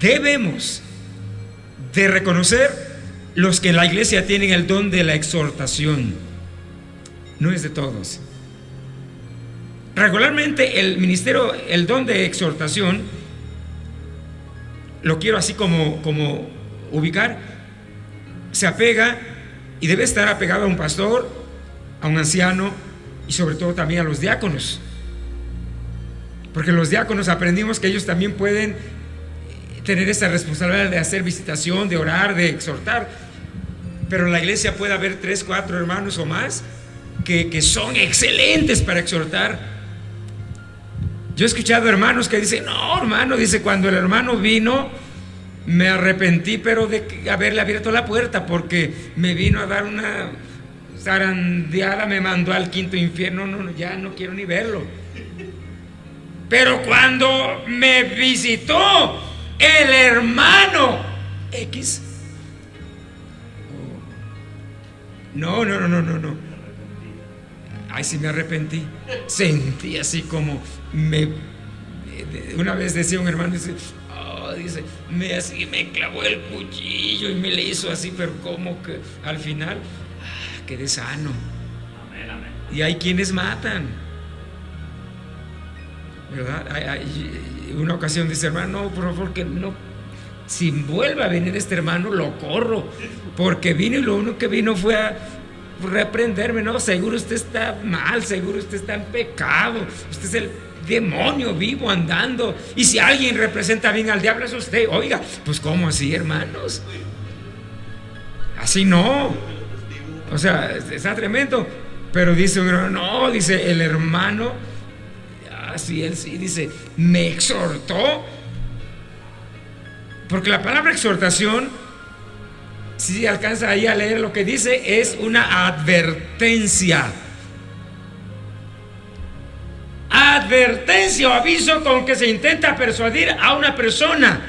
debemos de reconocer los que en la iglesia tienen el don de la exhortación. No es de todos. Regularmente el ministerio, el don de exhortación, lo quiero así como ubicar, se apega y debe estar apegado a un pastor, a un anciano y sobre todo también a los diáconos. Porque los diáconos aprendimos que ellos también pueden tener esa responsabilidad de hacer visitación, de orar, de exhortar. Pero en la iglesia puede haber 3, 4 hermanos o más que son excelentes para exhortar. Yo he escuchado hermanos que dicen, no, hermano, dice, cuando el hermano vino, me arrepentí, pero de haberle abierto la puerta, porque me vino a dar una zarandeada, me mandó al quinto infierno. No, ya no quiero ni verlo. Pero cuando me visitó el hermano X, No. Ay, sí me arrepentí. Sentí así como una vez decía un hermano, dice, me clavó el cuchillo y me le hizo así, pero como que al final quedé sano. Amén, amén. Y hay quienes matan, ¿verdad? Hay una ocasión dice, hermano, no, por favor, que no, si vuelve a venir este hermano, lo corro, porque vino y lo único que vino fue a reprenderme. No, seguro usted está mal, seguro usted está en pecado, usted es el demonio vivo andando, y si alguien representa bien al diablo es usted. Oiga, pues ¿cómo así, hermanos? Así no. O sea, está tremendo. Pero dice un hermano, no, dice el hermano, así él sí, dice, me exhortó, porque la palabra exhortación, si alcanza ahí a leer lo que dice, es una advertencia. Advertencia o aviso con que se intenta persuadir a una persona.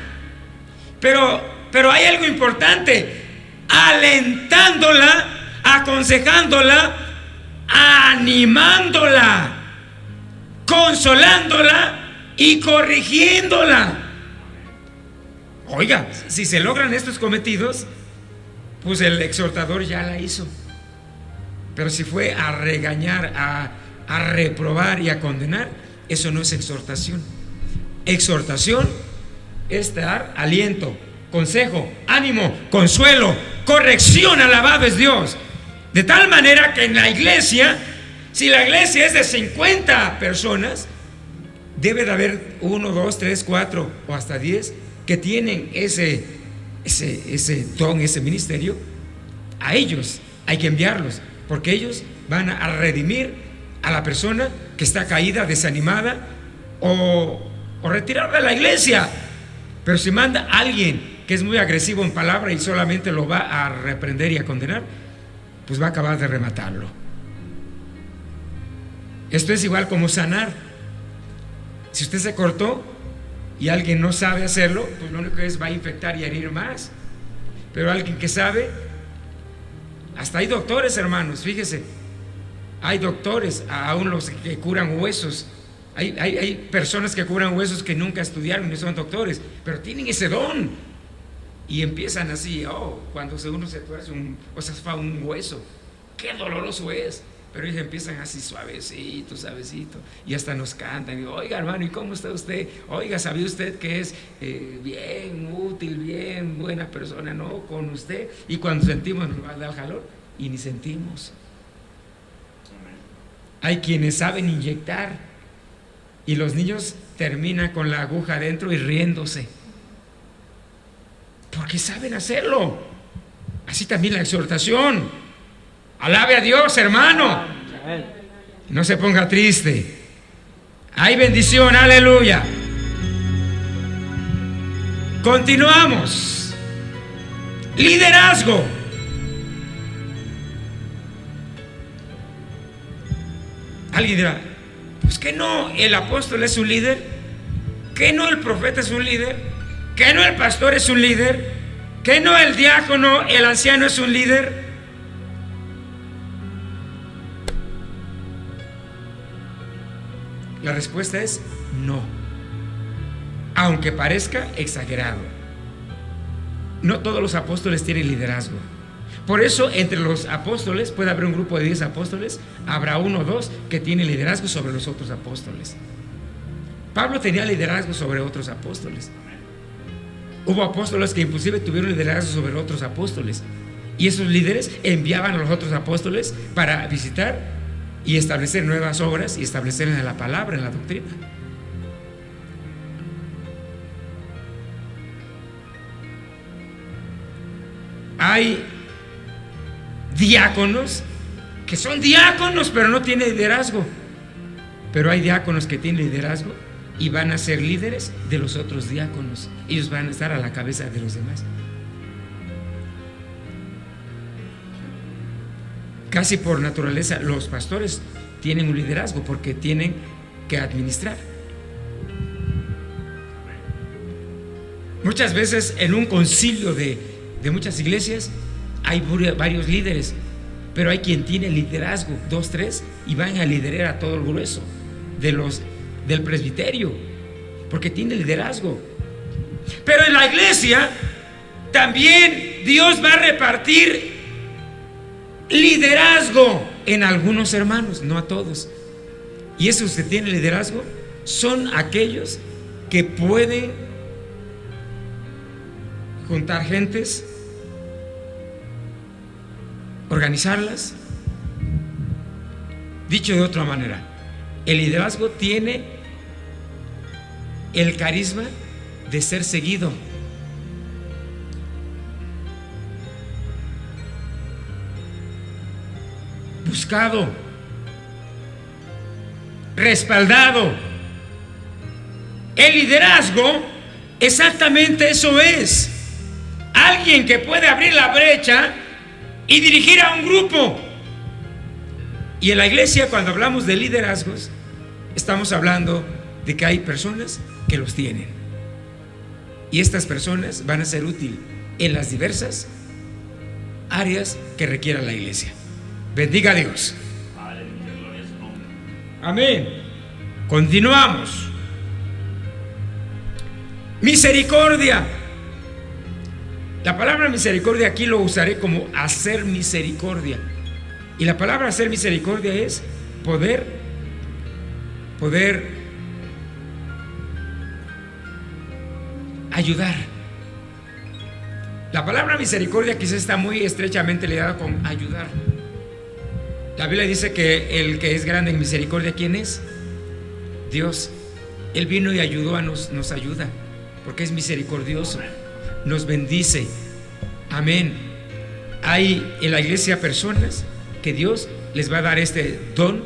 Pero hay algo importante: alentándola, aconsejándola, animándola, consolándola y corrigiéndola. Oiga, si se logran estos cometidos, pues el exhortador ya la hizo. Pero si fue a regañar, a reprobar y a condenar, eso no es exhortación. Exhortación es dar aliento, consejo, ánimo, consuelo, corrección. Alabado es Dios. De tal manera que en la iglesia, si la iglesia es de 50 personas, debe de haber 1, 2, 3, 4 o hasta 10 que tienen ese don, ese ministerio. A ellos hay que enviarlos, porque ellos van a redimir a la persona que está caída, desanimada o retirada de la iglesia. Pero si manda a alguien que es muy agresivo en palabra y solamente lo va a reprender y a condenar, pues va a acabar de rematarlo. Esto es igual como sanar. Si usted se cortó y alguien no sabe hacerlo, pues lo único que es va a infectar y herir más. Pero alguien que sabe, hasta hay doctores, hermanos, fíjese, hay doctores, aún los que curan huesos. Hay personas que curan huesos que nunca estudiaron y son doctores, pero tienen ese don. Y empiezan así, cuando uno se tuerce o se fa un hueso, qué doloroso es. Pero ellos empiezan así suavecito, y hasta nos cantan. Y digo, oiga, hermano, ¿y cómo está usted? Oiga, ¿sabía usted que es bien útil, bien buena persona? No, con usted. Y cuando sentimos nos va a dar jalón y ni sentimos. Hay quienes saben inyectar y los niños terminan con la aguja adentro y riéndose, porque saben hacerlo. Así también la exhortación. Alabe a Dios, hermano. No se ponga triste. Hay bendición, aleluya. Continuamos. Liderazgo. Alguien dirá, pues que no el apóstol es un líder, que no el profeta es un líder, que no el pastor es un líder, que no el diácono, el anciano es un líder. La respuesta es no, aunque parezca exagerado. No todos los apóstoles tienen liderazgo. Por eso entre los apóstoles puede haber un grupo de 10 apóstoles, habrá 1 o 2 que tienen liderazgo sobre los otros apóstoles. Pablo tenía liderazgo sobre otros apóstoles. Hubo apóstoles que inclusive tuvieron liderazgo sobre otros apóstoles, y esos líderes enviaban a los otros apóstoles para visitar y establecer nuevas obras y establecer en la palabra, en la doctrina. Hay diáconos que son diáconos pero no tienen liderazgo, pero hay diáconos que tienen liderazgo y van a ser líderes de los otros diáconos. Ellos van a estar a la cabeza de los demás. Casi por naturaleza los pastores tienen un liderazgo porque tienen que administrar. Muchas veces en un concilio de muchas iglesias hay varios líderes, pero hay quien tiene liderazgo, 2, 3, y van a liderar a todo el grueso del presbiterio, porque tiene liderazgo. Pero en la iglesia también Dios va a repartir liderazgo en algunos hermanos, no a todos. Y esos que tienen liderazgo son aquellos que pueden juntar gentes, organizarlas. Dicho de otra manera, el liderazgo tiene el carisma de ser seguido. Buscado, respaldado. El liderazgo exactamente eso es: alguien que puede abrir la brecha y dirigir a un grupo. Y en la iglesia, cuando hablamos de liderazgos, estamos hablando de que hay personas que los tienen, y estas personas van a ser útiles en las diversas áreas que requiera la iglesia. Bendiga a Dios. Amén. Continuamos. Misericordia. La palabra misericordia aquí lo usaré como hacer misericordia. Y la palabra hacer misericordia es poder ayudar. La palabra misericordia quizás está muy estrechamente ligada con ayudar. La Biblia dice que el que es grande en misericordia, ¿quién es? Dios. Él vino y ayudó nos ayuda, porque es misericordioso, nos bendice. Amén. Hay en la iglesia personas que Dios les va a dar este don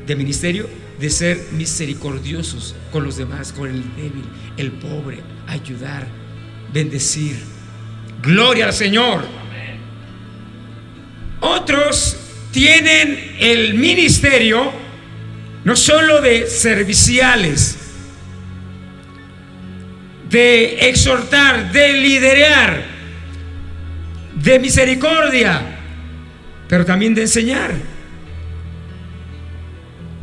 de ministerio de ser misericordiosos con los demás, con el débil, el pobre, ayudar, bendecir. Gloria al Señor. Otros tienen el ministerio no solo de serviciales, de exhortar, de liderar, de misericordia, pero también de enseñar.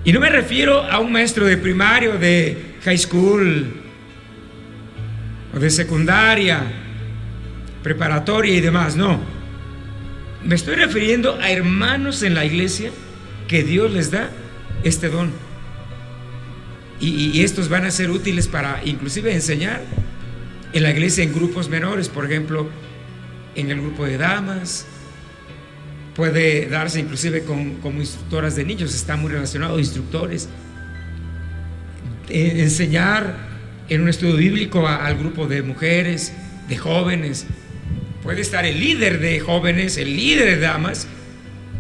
Y no me refiero a un maestro de primario, de high school, o de secundaria, preparatoria y demás, no. Me estoy refiriendo a hermanos en la iglesia que Dios les da este don. Y estos van a ser útiles para inclusive enseñar en la iglesia en grupos menores, por ejemplo, en el grupo de damas. Puede darse inclusive como instructoras de niños, está muy relacionado, instructores. Enseñar en un estudio bíblico al grupo de mujeres, de jóvenes. Puede estar el líder de jóvenes, el líder de damas,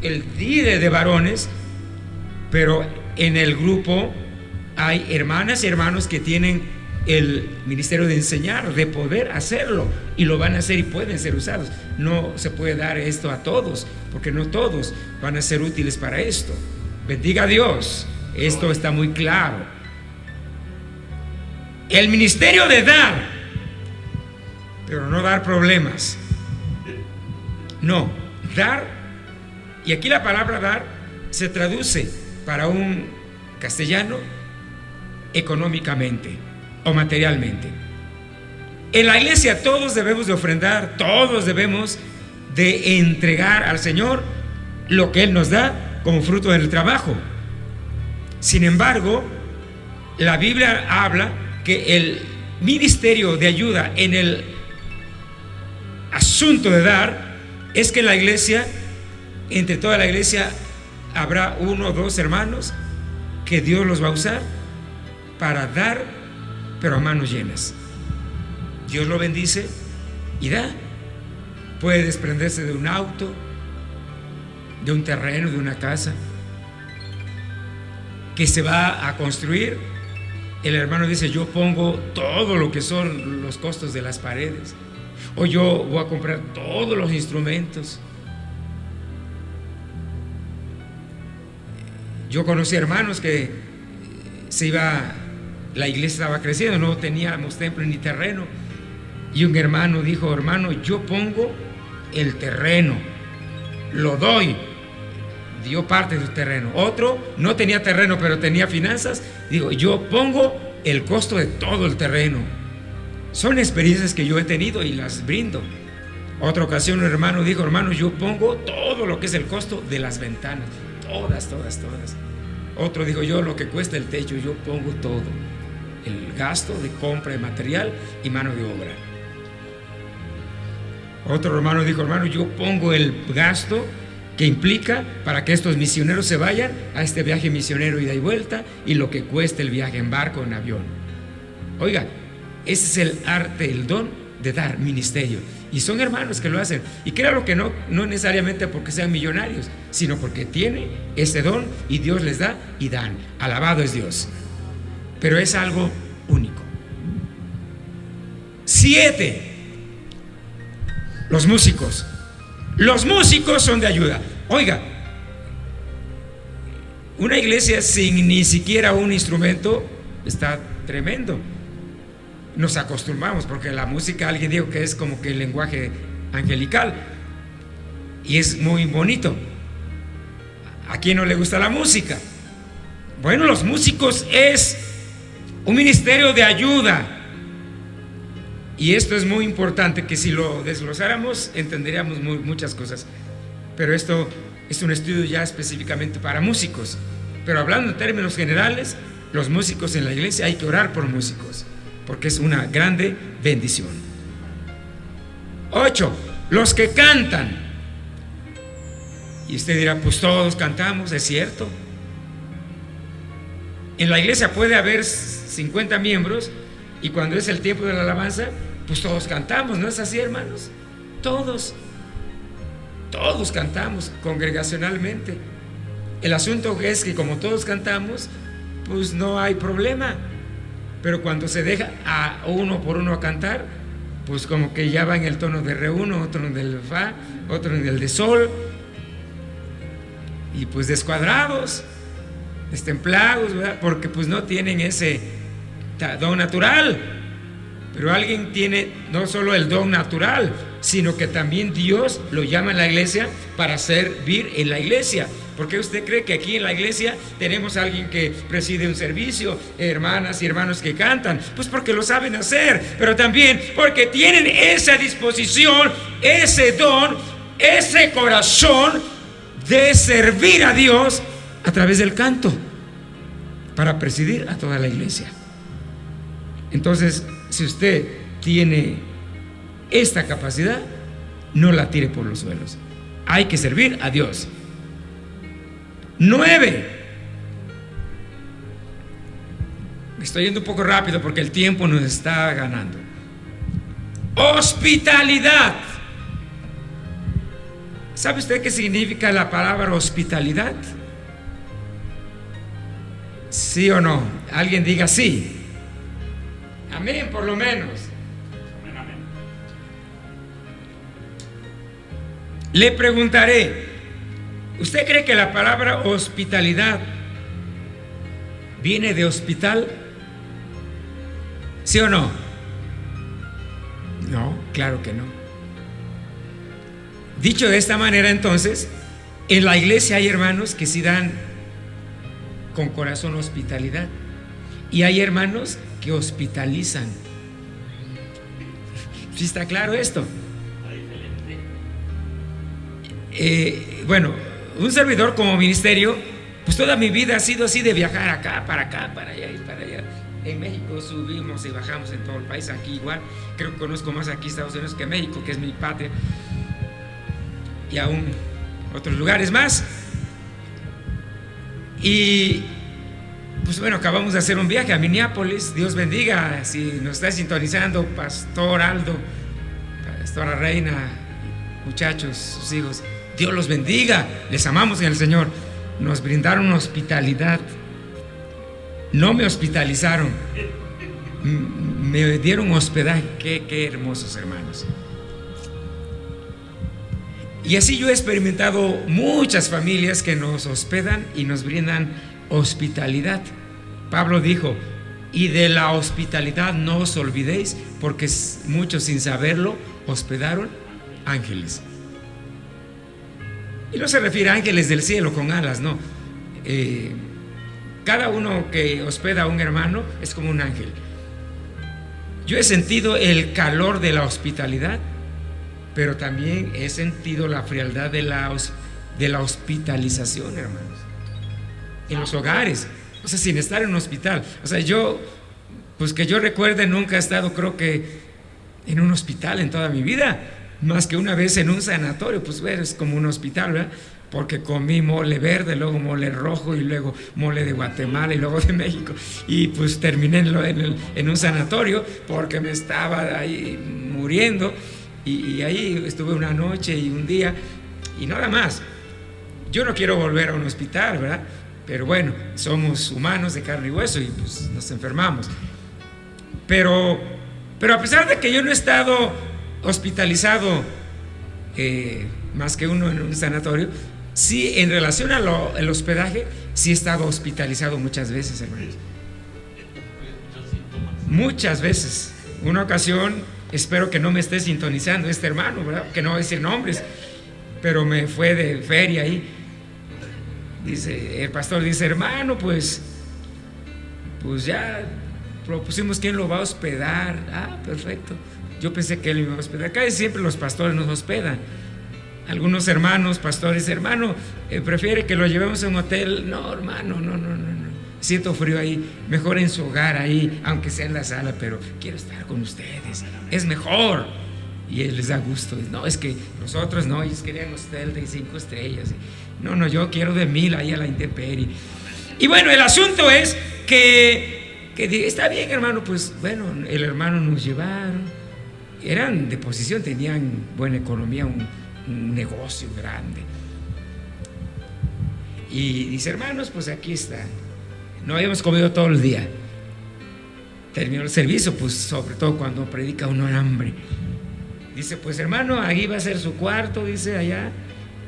el líder de varones, pero en el grupo hay hermanas y hermanos que tienen el ministerio de enseñar, de poder hacerlo, y lo van a hacer y pueden ser usados. No se puede dar esto a todos, porque no todos van a ser útiles para esto. Bendiga a Dios, esto está muy claro. El ministerio de dar, pero no dar problemas. No, dar, y aquí la palabra dar se traduce para un castellano económicamente o materialmente. En la iglesia todos debemos de ofrendar, todos debemos de entregar al Señor lo que Él nos da como fruto del trabajo. Sin embargo, la Biblia habla que el ministerio de ayuda en el asunto de dar es que en la iglesia, entre toda la iglesia, habrá 1 o 2 hermanos que Dios los va a usar para dar, pero a manos llenas. Dios lo bendice y da. Puede desprenderse de un auto, de un terreno, de una casa que se va a construir. El hermano dice: yo pongo todo lo que son los costos de las paredes, o yo voy a comprar todos los instrumentos. Yo conocí hermanos que la iglesia estaba creciendo, no teníamos templo ni terreno, y un hermano dijo: hermano, yo pongo el terreno, lo doy, dio parte de su terreno. Otro no tenía terreno, pero tenía finanzas. Digo, yo pongo el costo de todo el terreno. Son experiencias que yo he tenido y las brindo. Otra ocasión un hermano dijo, hermano, yo pongo todo lo que es el costo de las ventanas. Todas. Otro dijo, yo lo que cuesta el techo, yo pongo todo. El gasto de compra de material y mano de obra. Otro hermano dijo, hermano, yo pongo el gasto que implica para que estos misioneros se vayan a este viaje misionero ida y vuelta y lo que cuesta el viaje en barco o en avión. Oiga, ese es el arte, el don de dar ministerio. Y son hermanos que lo hacen. Y claro que no necesariamente porque sean millonarios, sino porque tienen ese don y Dios les da y dan. Alabado es Dios. Pero es algo único. 7. Los músicos. Los músicos son de ayuda. Oiga, una iglesia sin ni siquiera un instrumento está tremendo. Nos acostumbramos porque la música, alguien dijo que es como que el lenguaje angelical y es muy bonito. ¿A quién no le gusta la música? Bueno, los músicos es un ministerio de ayuda. Y esto es muy importante, que si lo desglosáramos entenderíamos muchas cosas. Pero esto es un estudio ya específicamente para músicos. Pero hablando en términos generales, los músicos en la iglesia hay que orar por músicos, porque es una grande bendición. 8. Los que cantan. Y usted dirá, pues todos cantamos, es cierto. En la iglesia puede haber 50 miembros y cuando es el tiempo de la alabanza, pues todos cantamos, ¿no es así, hermanos? Todos cantamos congregacionalmente. El asunto es que como todos cantamos, pues no hay problema. Pero cuando se deja a uno por uno a cantar, pues como que ya va en el tono de re uno, otro en el fa, otro en el de sol, y pues descuadrados, destemplados, ¿verdad? Porque pues no tienen ese don natural. Pero alguien tiene no solo el don natural, sino que también Dios lo llama en la iglesia para servir en la iglesia. ¿Por qué usted cree que aquí en la iglesia tenemos a alguien que preside un servicio, hermanas y hermanos que cantan? Pues porque lo saben hacer, pero también porque tienen esa disposición, ese don, ese corazón de servir a Dios a través del canto para presidir a toda la iglesia. Entonces, si usted tiene esta capacidad, no la tire por los suelos. Hay que servir a Dios. 9. Me estoy yendo un poco rápido porque el tiempo nos está ganando. Hospitalidad. ¿Sabe usted qué significa la palabra hospitalidad? ¿Sí o no? Alguien diga sí. Amén, por lo menos. Amén. Le preguntaré, ¿usted cree que la palabra hospitalidad viene de hospital? ¿Sí o no? No, claro que no. Dicho de esta manera, entonces, en la iglesia hay hermanos que sí dan con corazón hospitalidad y hay hermanos que hospitalizan. ¿Sí está claro esto? Bueno, un servidor como ministerio, pues toda mi vida ha sido así, de viajar acá, para allá y para allá. En México subimos y bajamos en todo el país, aquí igual. Creo que conozco más aquí Estados Unidos que México, que es mi patria, y aún otros lugares más. Y pues bueno, acabamos de hacer un viaje a Minneapolis. Dios bendiga, si nos está sintonizando, Pastor Aldo, Pastora Reina, muchachos, sus hijos, Dios los bendiga, les amamos en el Señor. Nos brindaron hospitalidad. No me hospitalizaron, me dieron hospedaje. Qué hermosos hermanos. Y así yo he experimentado muchas familias que nos hospedan y nos brindan hospitalidad. Pablo dijo, y de la hospitalidad no os olvidéis, porque muchos sin saberlo hospedaron ángeles. Y no se refiere a ángeles del cielo con alas, no. Cada uno que hospeda a un hermano es como un ángel. Yo he sentido el calor de la hospitalidad, pero también he sentido la frialdad de la hospitalización, hermanos, en los hogares, o sea, sin estar en un hospital. O sea, pues que yo recuerde, nunca he estado, creo que, en un hospital en toda mi vida, más que una vez en un sanatorio. Pues bueno, es como un hospital, ¿verdad? Porque comí mole verde, luego mole rojo y luego mole de Guatemala y luego de México, y pues terminé en un sanatorio porque me estaba ahí muriendo, y ahí estuve una noche y un día y nada más. Yo no quiero volver a un hospital, ¿verdad? Pero bueno, somos humanos de carne y hueso y pues nos enfermamos. Pero a pesar de que yo no he estado hospitalizado más que uno en un sanatorio, sí, en relación al hospedaje, sí he estado hospitalizado muchas veces, hermanos. Muchas veces. Una ocasión, espero que no me esté sintonizando este hermano, ¿verdad? Que no voy a decir nombres, pero me fue de feria ahí. Dice, el pastor dice, hermano, pues ya propusimos quién lo va a hospedar. Ah, perfecto. Yo pensé que él me iba a hospedar. Casi siempre los pastores nos hospedan. Algunos hermanos, pastores, hermano, prefiere que lo llevemos a un hotel. No, hermano, no. Siento frío ahí, mejor en su hogar ahí, aunque sea en la sala, pero quiero estar con ustedes, es mejor. Y él les da gusto. No, es que nosotros no, ellos querían hotel de 5 estrellas. No, yo quiero de 1000 ahí a la intemperie. Y bueno, el asunto es que está bien, hermano, pues bueno, el hermano nos llevaron, eran de posición, tenían buena economía, un negocio grande. Y dice, hermanos, pues aquí está. No habíamos comido todo el día. Terminó el servicio, pues sobre todo cuando predica uno en hambre. Dice, pues hermano, ahí va a ser su cuarto, dice, allá.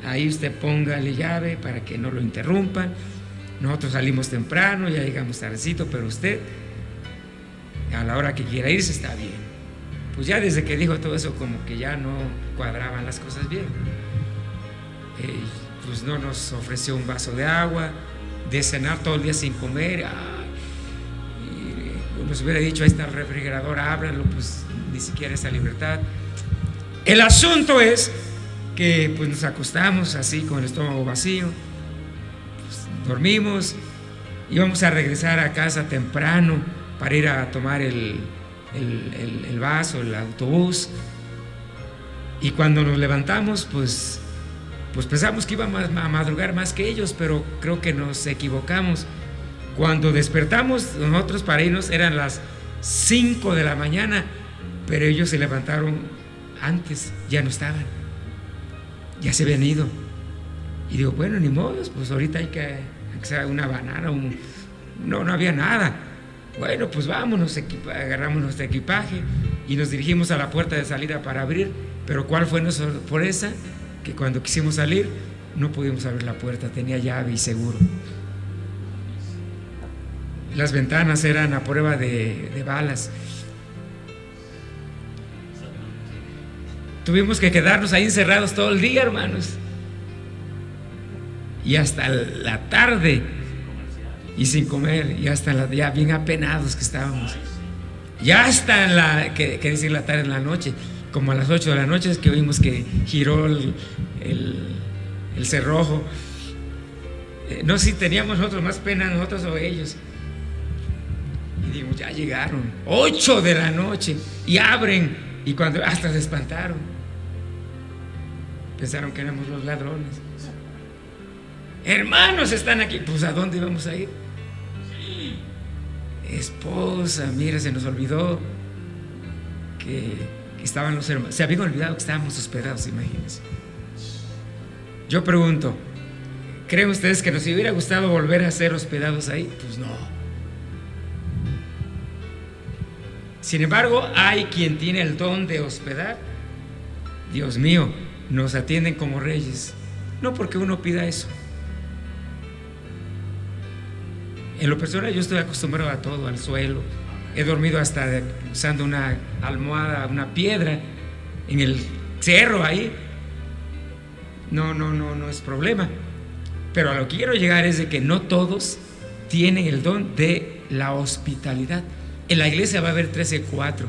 Ahí usted póngale llave para que no lo interrumpan. Nosotros salimos temprano, ya llegamos tardecito, pero usted a la hora que quiera irse está bien. Pues ya desde que dijo todo eso, como que ya no cuadraban las cosas bien. Pues no nos ofreció un vaso de agua, de cenar todo el día sin comer. Y nos hubiera dicho, ahí está el refrigerador, ábranlo, pues ni siquiera esa libertad. El asunto es que pues nos acostamos así con el estómago vacío, pues, dormimos, íbamos a regresar a casa temprano para ir a tomar el vaso, el autobús, y cuando nos levantamos pues pensamos que íbamos a madrugar más que ellos, pero creo que nos equivocamos. Cuando despertamos nosotros para irnos eran las 5 de la mañana, pero ellos se levantaron antes, ya no estaban, ya se habían ido. Y digo, bueno, ni modo, pues ahorita hay que hacer una banana, no había nada. Bueno, pues vámonos, agarramos nuestro equipaje y nos dirigimos a la puerta de salida para abrir. Pero ¿cuál fue nuestra sorpresa? Que cuando quisimos salir no pudimos abrir la puerta, tenía llave y seguro. Las ventanas eran a prueba de balas. Tuvimos que quedarnos ahí encerrados todo el día, hermanos, y hasta la tarde, y sin comer, y hasta ya bien apenados que estábamos. Ya hasta la tarde, en la noche, como a las 8 de la noche, es que oímos que giró el cerrojo. No sé si teníamos nosotros más pena, nosotros o ellos. Y digo, ya llegaron, 8 de la noche, y abren, y cuando hasta se espantaron. Pensaron que éramos los ladrones. Hermanos, están aquí. Pues ¿a dónde íbamos a ir? Esposa, mira, se nos olvidó que estaban los hermanos. Se habían olvidado que estábamos hospedados, imagínense. Yo pregunto, ¿creen ustedes que nos hubiera gustado volver a ser hospedados ahí? Pues no. Sin embargo, hay quien tiene el don de hospedar. Dios mío, nos atienden como reyes. No porque uno pida eso. En lo personal yo estoy acostumbrado a todo, al suelo. He dormido hasta usando una almohada, una piedra en el cerro ahí. no es problema. Pero a lo que quiero llegar es de que no todos tienen el don de la hospitalidad. En la iglesia va a haber 13-4.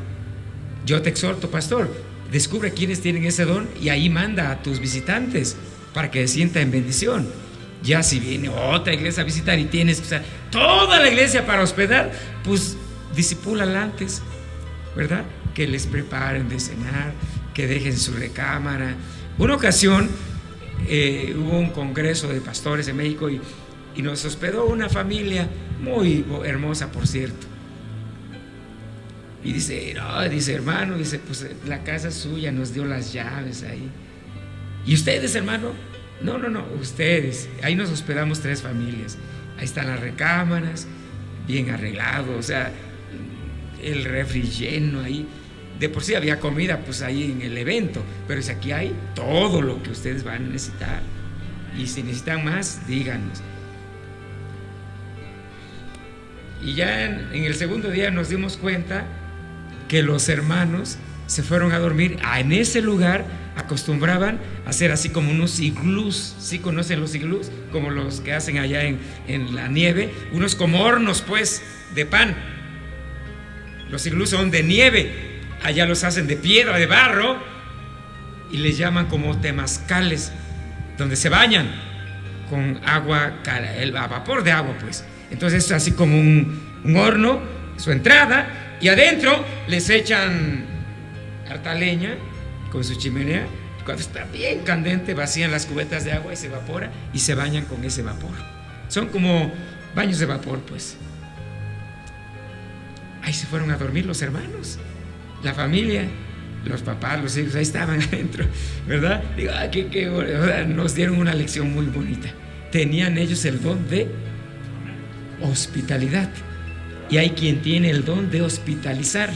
Yo te exhorto, pastor, descubre quiénes tienen ese don y ahí manda a tus visitantes para que se sientan en bendición. Ya si viene otra iglesia a visitar y tienes que usar toda la iglesia para hospedar, pues disipúlala antes, ¿verdad? Que les preparen de cenar, que dejen su recámara. Una ocasión hubo un congreso de pastores en México y nos hospedó una familia muy hermosa, por cierto. Y dice, no, dice, hermano, dice, pues la casa es suya, nos dio las llaves ahí. ¿Y ustedes, hermano? No, ustedes. Ahí nos hospedamos 3 familias. Ahí están las recámaras, bien arreglado, o sea, el refri lleno ahí. De por sí había comida pues ahí en el evento, pero si aquí hay todo lo que ustedes van a necesitar. Y si necesitan más, díganos. Y ya en el segundo día nos dimos cuenta que los hermanos se fueron a dormir. En ese lugar acostumbraban a hacer así como unos iglús. ¿Sí conocen los iglús? Como los que hacen allá en la nieve. Unos como hornos pues de pan. Los iglús son de nieve. Allá los hacen de piedra, de barro. Y les llaman como temazcales, donde se bañan con agua, a vapor de agua pues. Entonces es así como un horno, su entrada, y adentro les echan harta leña con su chimenea. Cuando está bien candente vacían las cubetas de agua y se evapora y se bañan con ese vapor. Son como baños de vapor pues. Ahí se fueron a dormir los hermanos, la familia, los papás, los hijos, ahí estaban adentro, ¿verdad? Digo, nos dieron una lección muy bonita. Tenían ellos el don de hospitalidad, y hay quien tiene el don de hospitalizar.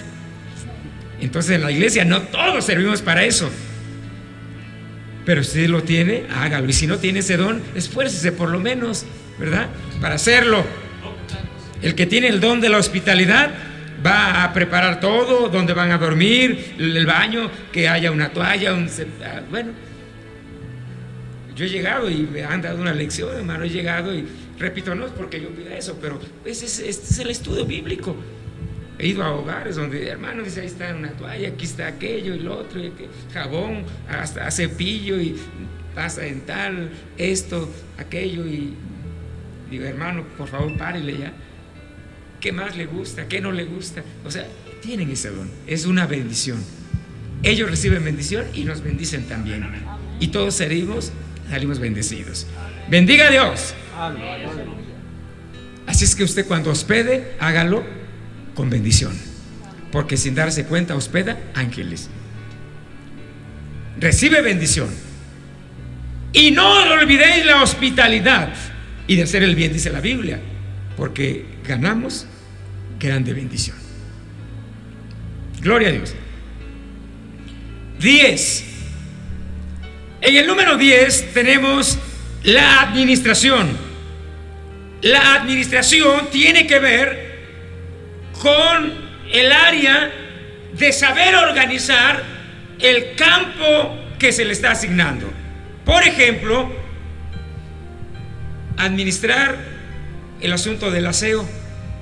Entonces en la iglesia no todos servimos para eso, pero si lo tiene, hágalo, y si no tiene ese don, esfuércese por lo menos, ¿verdad?, para hacerlo. El que tiene el don de la hospitalidad va a preparar todo, donde van a dormir, el baño, que haya una toalla, bueno, yo he llegado y me han dado una lección, hermano, he llegado y repito, no es porque yo pida eso, pero este es el estudio bíblico. He ido a hogares donde, hermano, dice, ahí está una toalla, aquí está aquello y lo otro, y jabón, hasta cepillo y pasta dental, esto, aquello, y digo, hermano, por favor, párele ya. ¿Qué más le gusta? ¿Qué no le gusta? O sea, tienen ese don, es una bendición. Ellos reciben bendición y nos bendicen también. Y todos salimos bendecidos. Bendiga a Dios. Así es que usted cuando hospede, hágalo con bendición, porque sin darse cuenta hospeda ángeles. Recibe bendición. Y no olvidéis la hospitalidad y de hacer el bien, dice la Biblia, porque ganamos grande bendición. Gloria a Dios. 10. En el número 10 tenemos la administración. La administración tiene que ver con el área de saber organizar el campo que se le está asignando. Por ejemplo, administrar el asunto del aseo,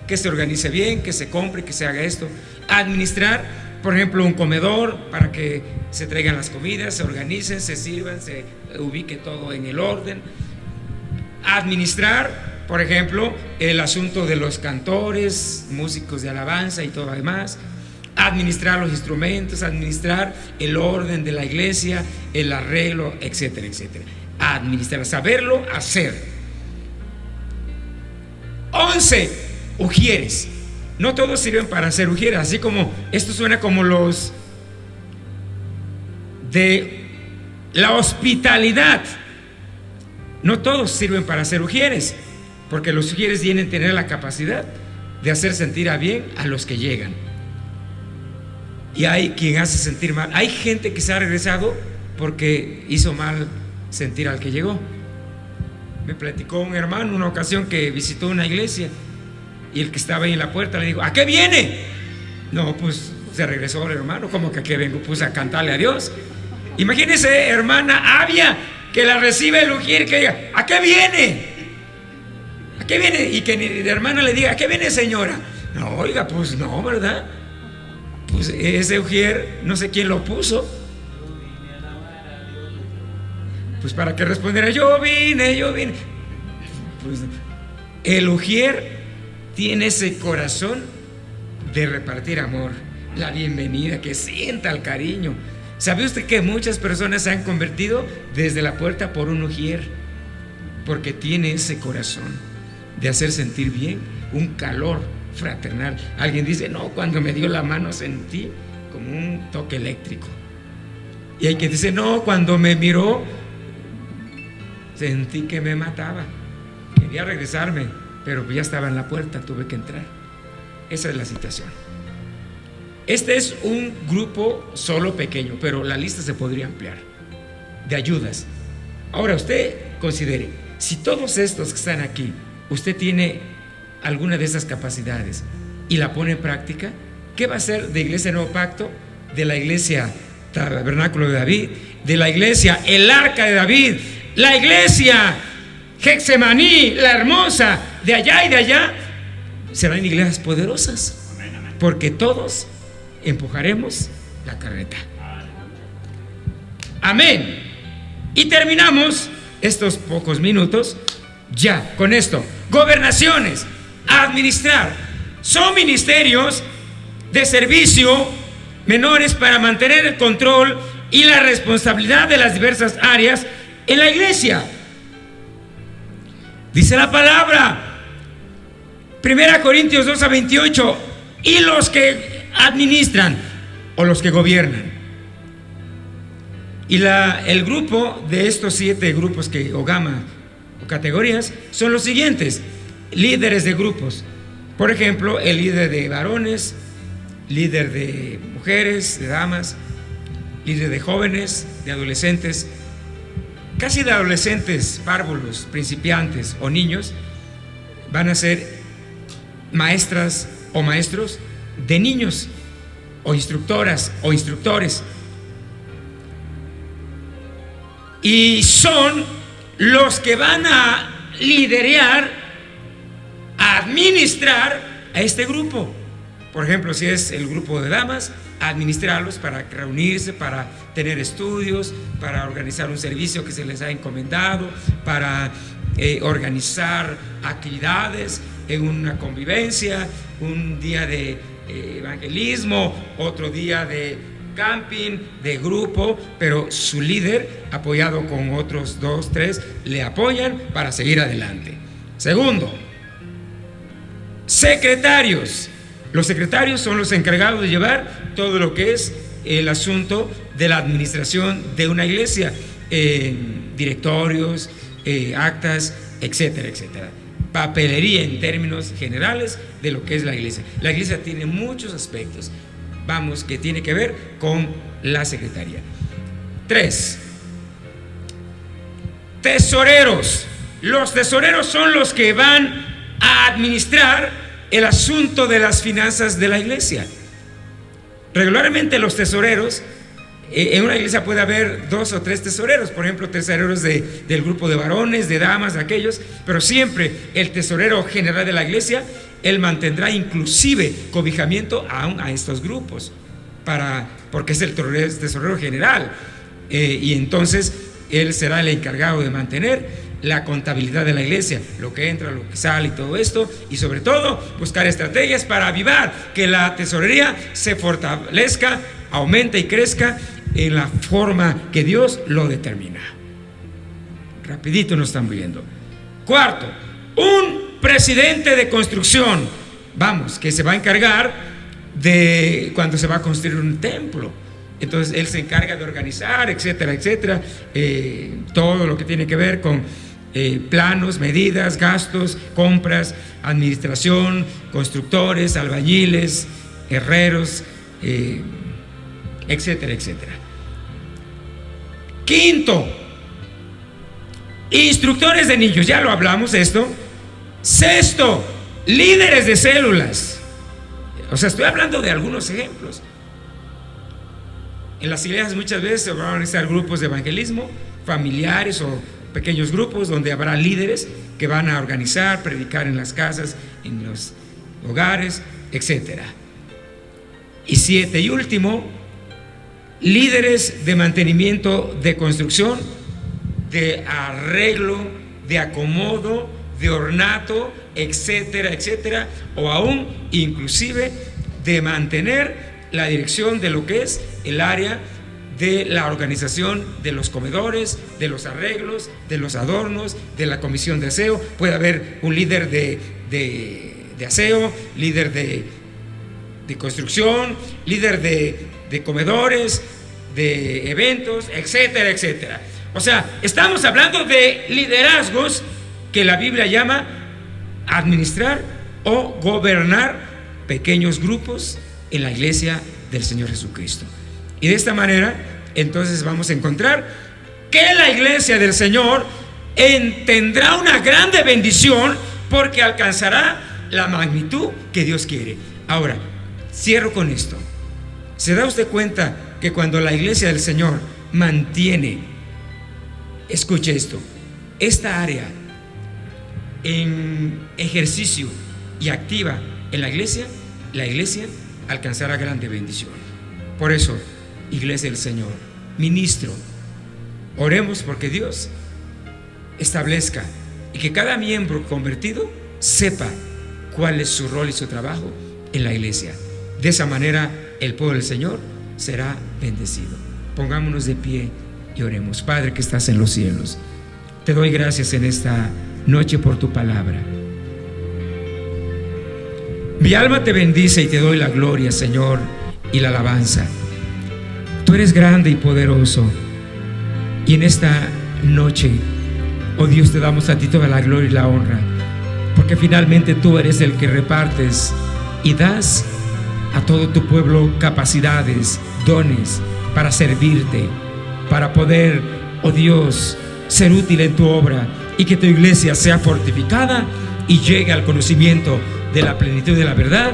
que se organice bien, que se compre, que se haga esto. Administrar, por ejemplo, un comedor para que se traigan las comidas, se organicen, se sirvan, se ubique todo en el orden. Administrar, por ejemplo, el asunto de los cantores, músicos de alabanza y todo lo demás. Administrar los instrumentos, administrar el orden de la iglesia, el arreglo, etcétera, etcétera. Administrar, saberlo hacer. 11. Ujieres. No todos sirven para hacer ujieres, así como esto suena como los de la hospitalidad. No todos sirven para hacer ujieres, porque los ujieres tienen que tener la capacidad de hacer sentir a bien a los que llegan. Y hay quien hace sentir mal. Hay gente que se ha regresado porque hizo mal sentir al que llegó. Me platicó un hermano una ocasión que visitó una iglesia y el que estaba ahí en la puerta le dijo: ¿a qué viene? No, pues se regresó el hermano. ¿Cómo que a qué vengo? Pues a cantarle a Dios. Imagínese, hermana Avia, que la recibe el ujier, que diga, ¿a qué viene? ¿A qué viene? Y que la hermana le diga, ¿a qué viene, señora? No, oiga, pues no, ¿verdad? Pues ese ujier, no sé quién lo puso. Pues para que respondiera, yo vine. Pues el ujier tiene ese corazón de repartir amor, la bienvenida, que sienta el cariño. ¿Sabe usted que muchas personas se han convertido desde la puerta por un ujier? Porque tiene ese corazón de hacer sentir bien, un calor fraternal. Alguien dice, no, cuando me dio la mano sentí como un toque eléctrico. Y hay quien dice, no, cuando me miró sentí que me mataba. Quería regresarme, pero ya estaba en la puerta, tuve que entrar. Esa es la situación. Este es un grupo solo pequeño, pero la lista se podría ampliar de ayudas. Ahora usted considere, si todos estos que están aquí, usted tiene alguna de esas capacidades y la pone en práctica, ¿qué va a hacer de Iglesia Nuevo Pacto, de la Iglesia Tabernáculo de David, de la Iglesia El Arca de David, la Iglesia Getsemaní, la hermosa, de allá y de allá? Serán iglesias poderosas, porque todos empujaremos la carreta. Amén. Y terminamos estos pocos minutos ya con esto. Gobernaciones, administrar, son ministerios de servicio menores para mantener el control y la responsabilidad de las diversas áreas en la iglesia. Dice la palabra, 1 Corintios 2:28, y los que administran o los que gobiernan. Y el grupo de estos 7 grupos o gama o categorías son los siguientes: líderes de grupos. Por ejemplo, el líder de varones, líder de mujeres, de damas, líder de jóvenes, de adolescentes, casi de adolescentes, párvulos, principiantes o niños, van a ser maestras o maestros de niños, o instructoras o instructores, y son los que van a liderear, a administrar a este grupo. Por ejemplo, si es el grupo de damas, administrarlos para reunirse, para tener estudios, para organizar un servicio que se les ha encomendado, para organizar actividades en una convivencia, un día de evangelismo, otro día de camping, de grupo, pero su líder, apoyado con otros 2, 3, le apoyan para seguir adelante. Segundo, secretarios. Los secretarios son los encargados de llevar todo lo que es el asunto de la administración de una iglesia, directorios, actas, etcétera, etcétera. Papelería en términos generales de lo que es la iglesia. La iglesia tiene muchos aspectos, que tiene que ver con la secretaría. 3, tesoreros. Los tesoreros son los que van a administrar el asunto de las finanzas de la iglesia. Regularmente los tesoreros, en una iglesia puede haber 2 o 3 tesoreros, por ejemplo, tesoreros del grupo de varones, de damas, de aquellos, pero siempre el tesorero general de la iglesia, él mantendrá inclusive cobijamiento aún a estos grupos, porque es el tesorero general, y entonces él será el encargado de mantener la contabilidad de la iglesia, lo que entra, lo que sale y todo esto, y sobre todo buscar estrategias para avivar que la tesorería se fortalezca, aumente y crezca en la forma que Dios lo determina. Rapidito nos están viendo. 4, un presidente de construcción, que se va a encargar de cuando se va a construir un templo. Entonces él se encarga de organizar, etcétera, etcétera, todo lo que tiene que ver con planos, medidas, gastos, compras, administración, constructores, albañiles, herreros, etcétera, etcétera. 5, instructores de niños, ya lo hablamos esto. 6, líderes de células. O sea, estoy hablando de algunos ejemplos. En las iglesias muchas veces se van a organizar grupos de evangelismo, familiares o pequeños grupos donde habrá líderes que van a organizar, predicar en las casas, en los hogares, etc. Y 7 y último, líderes de mantenimiento, de construcción, de arreglo, de acomodo, de ornato, etcétera, etcétera, o aún inclusive de mantener la dirección de lo que es el área de la organización de los comedores, de los arreglos, de los adornos, de la comisión de aseo. Puede haber un líder de aseo, líder de construcción, líder de comedores, de eventos, etcétera, etcétera. O sea, estamos hablando de liderazgos que la Biblia llama administrar o gobernar pequeños grupos en la iglesia del Señor Jesucristo. Y de esta manera, entonces vamos a encontrar que la iglesia del Señor tendrá una grande bendición porque alcanzará la magnitud que Dios quiere. Ahora, cierro con esto. ¿Se da usted cuenta que cuando la iglesia del Señor mantiene, escuche esto, esta área en ejercicio y activa en la iglesia alcanzará grande bendición? Por eso, iglesia del Señor, ministro, oremos porque Dios establezca y que cada miembro convertido sepa cuál es su rol y su trabajo en la iglesia. De esa manera el pueblo del Señor será bendecido. Pongámonos de pie y oremos. Padre que estás en los cielos, te doy gracias en esta noche por tu palabra. Mi alma te bendice y te doy la gloria, Señor, y la alabanza. Tú eres grande y poderoso, y en esta noche, oh Dios, te damos a ti toda la gloria y la honra, porque finalmente tú eres el que repartes y das a todo tu pueblo capacidades, dones para servirte, para poder, oh Dios, ser útil en tu obra, y que tu iglesia sea fortificada y llegue al conocimiento de la plenitud de la verdad,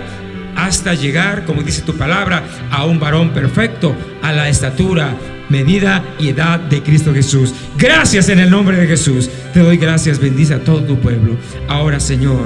hasta llegar, como dice tu palabra, a un varón perfecto, a la estatura, medida y edad de Cristo Jesús. Gracias en el nombre de Jesús. Te doy gracias, bendice a todo tu pueblo. Ahora, Señor,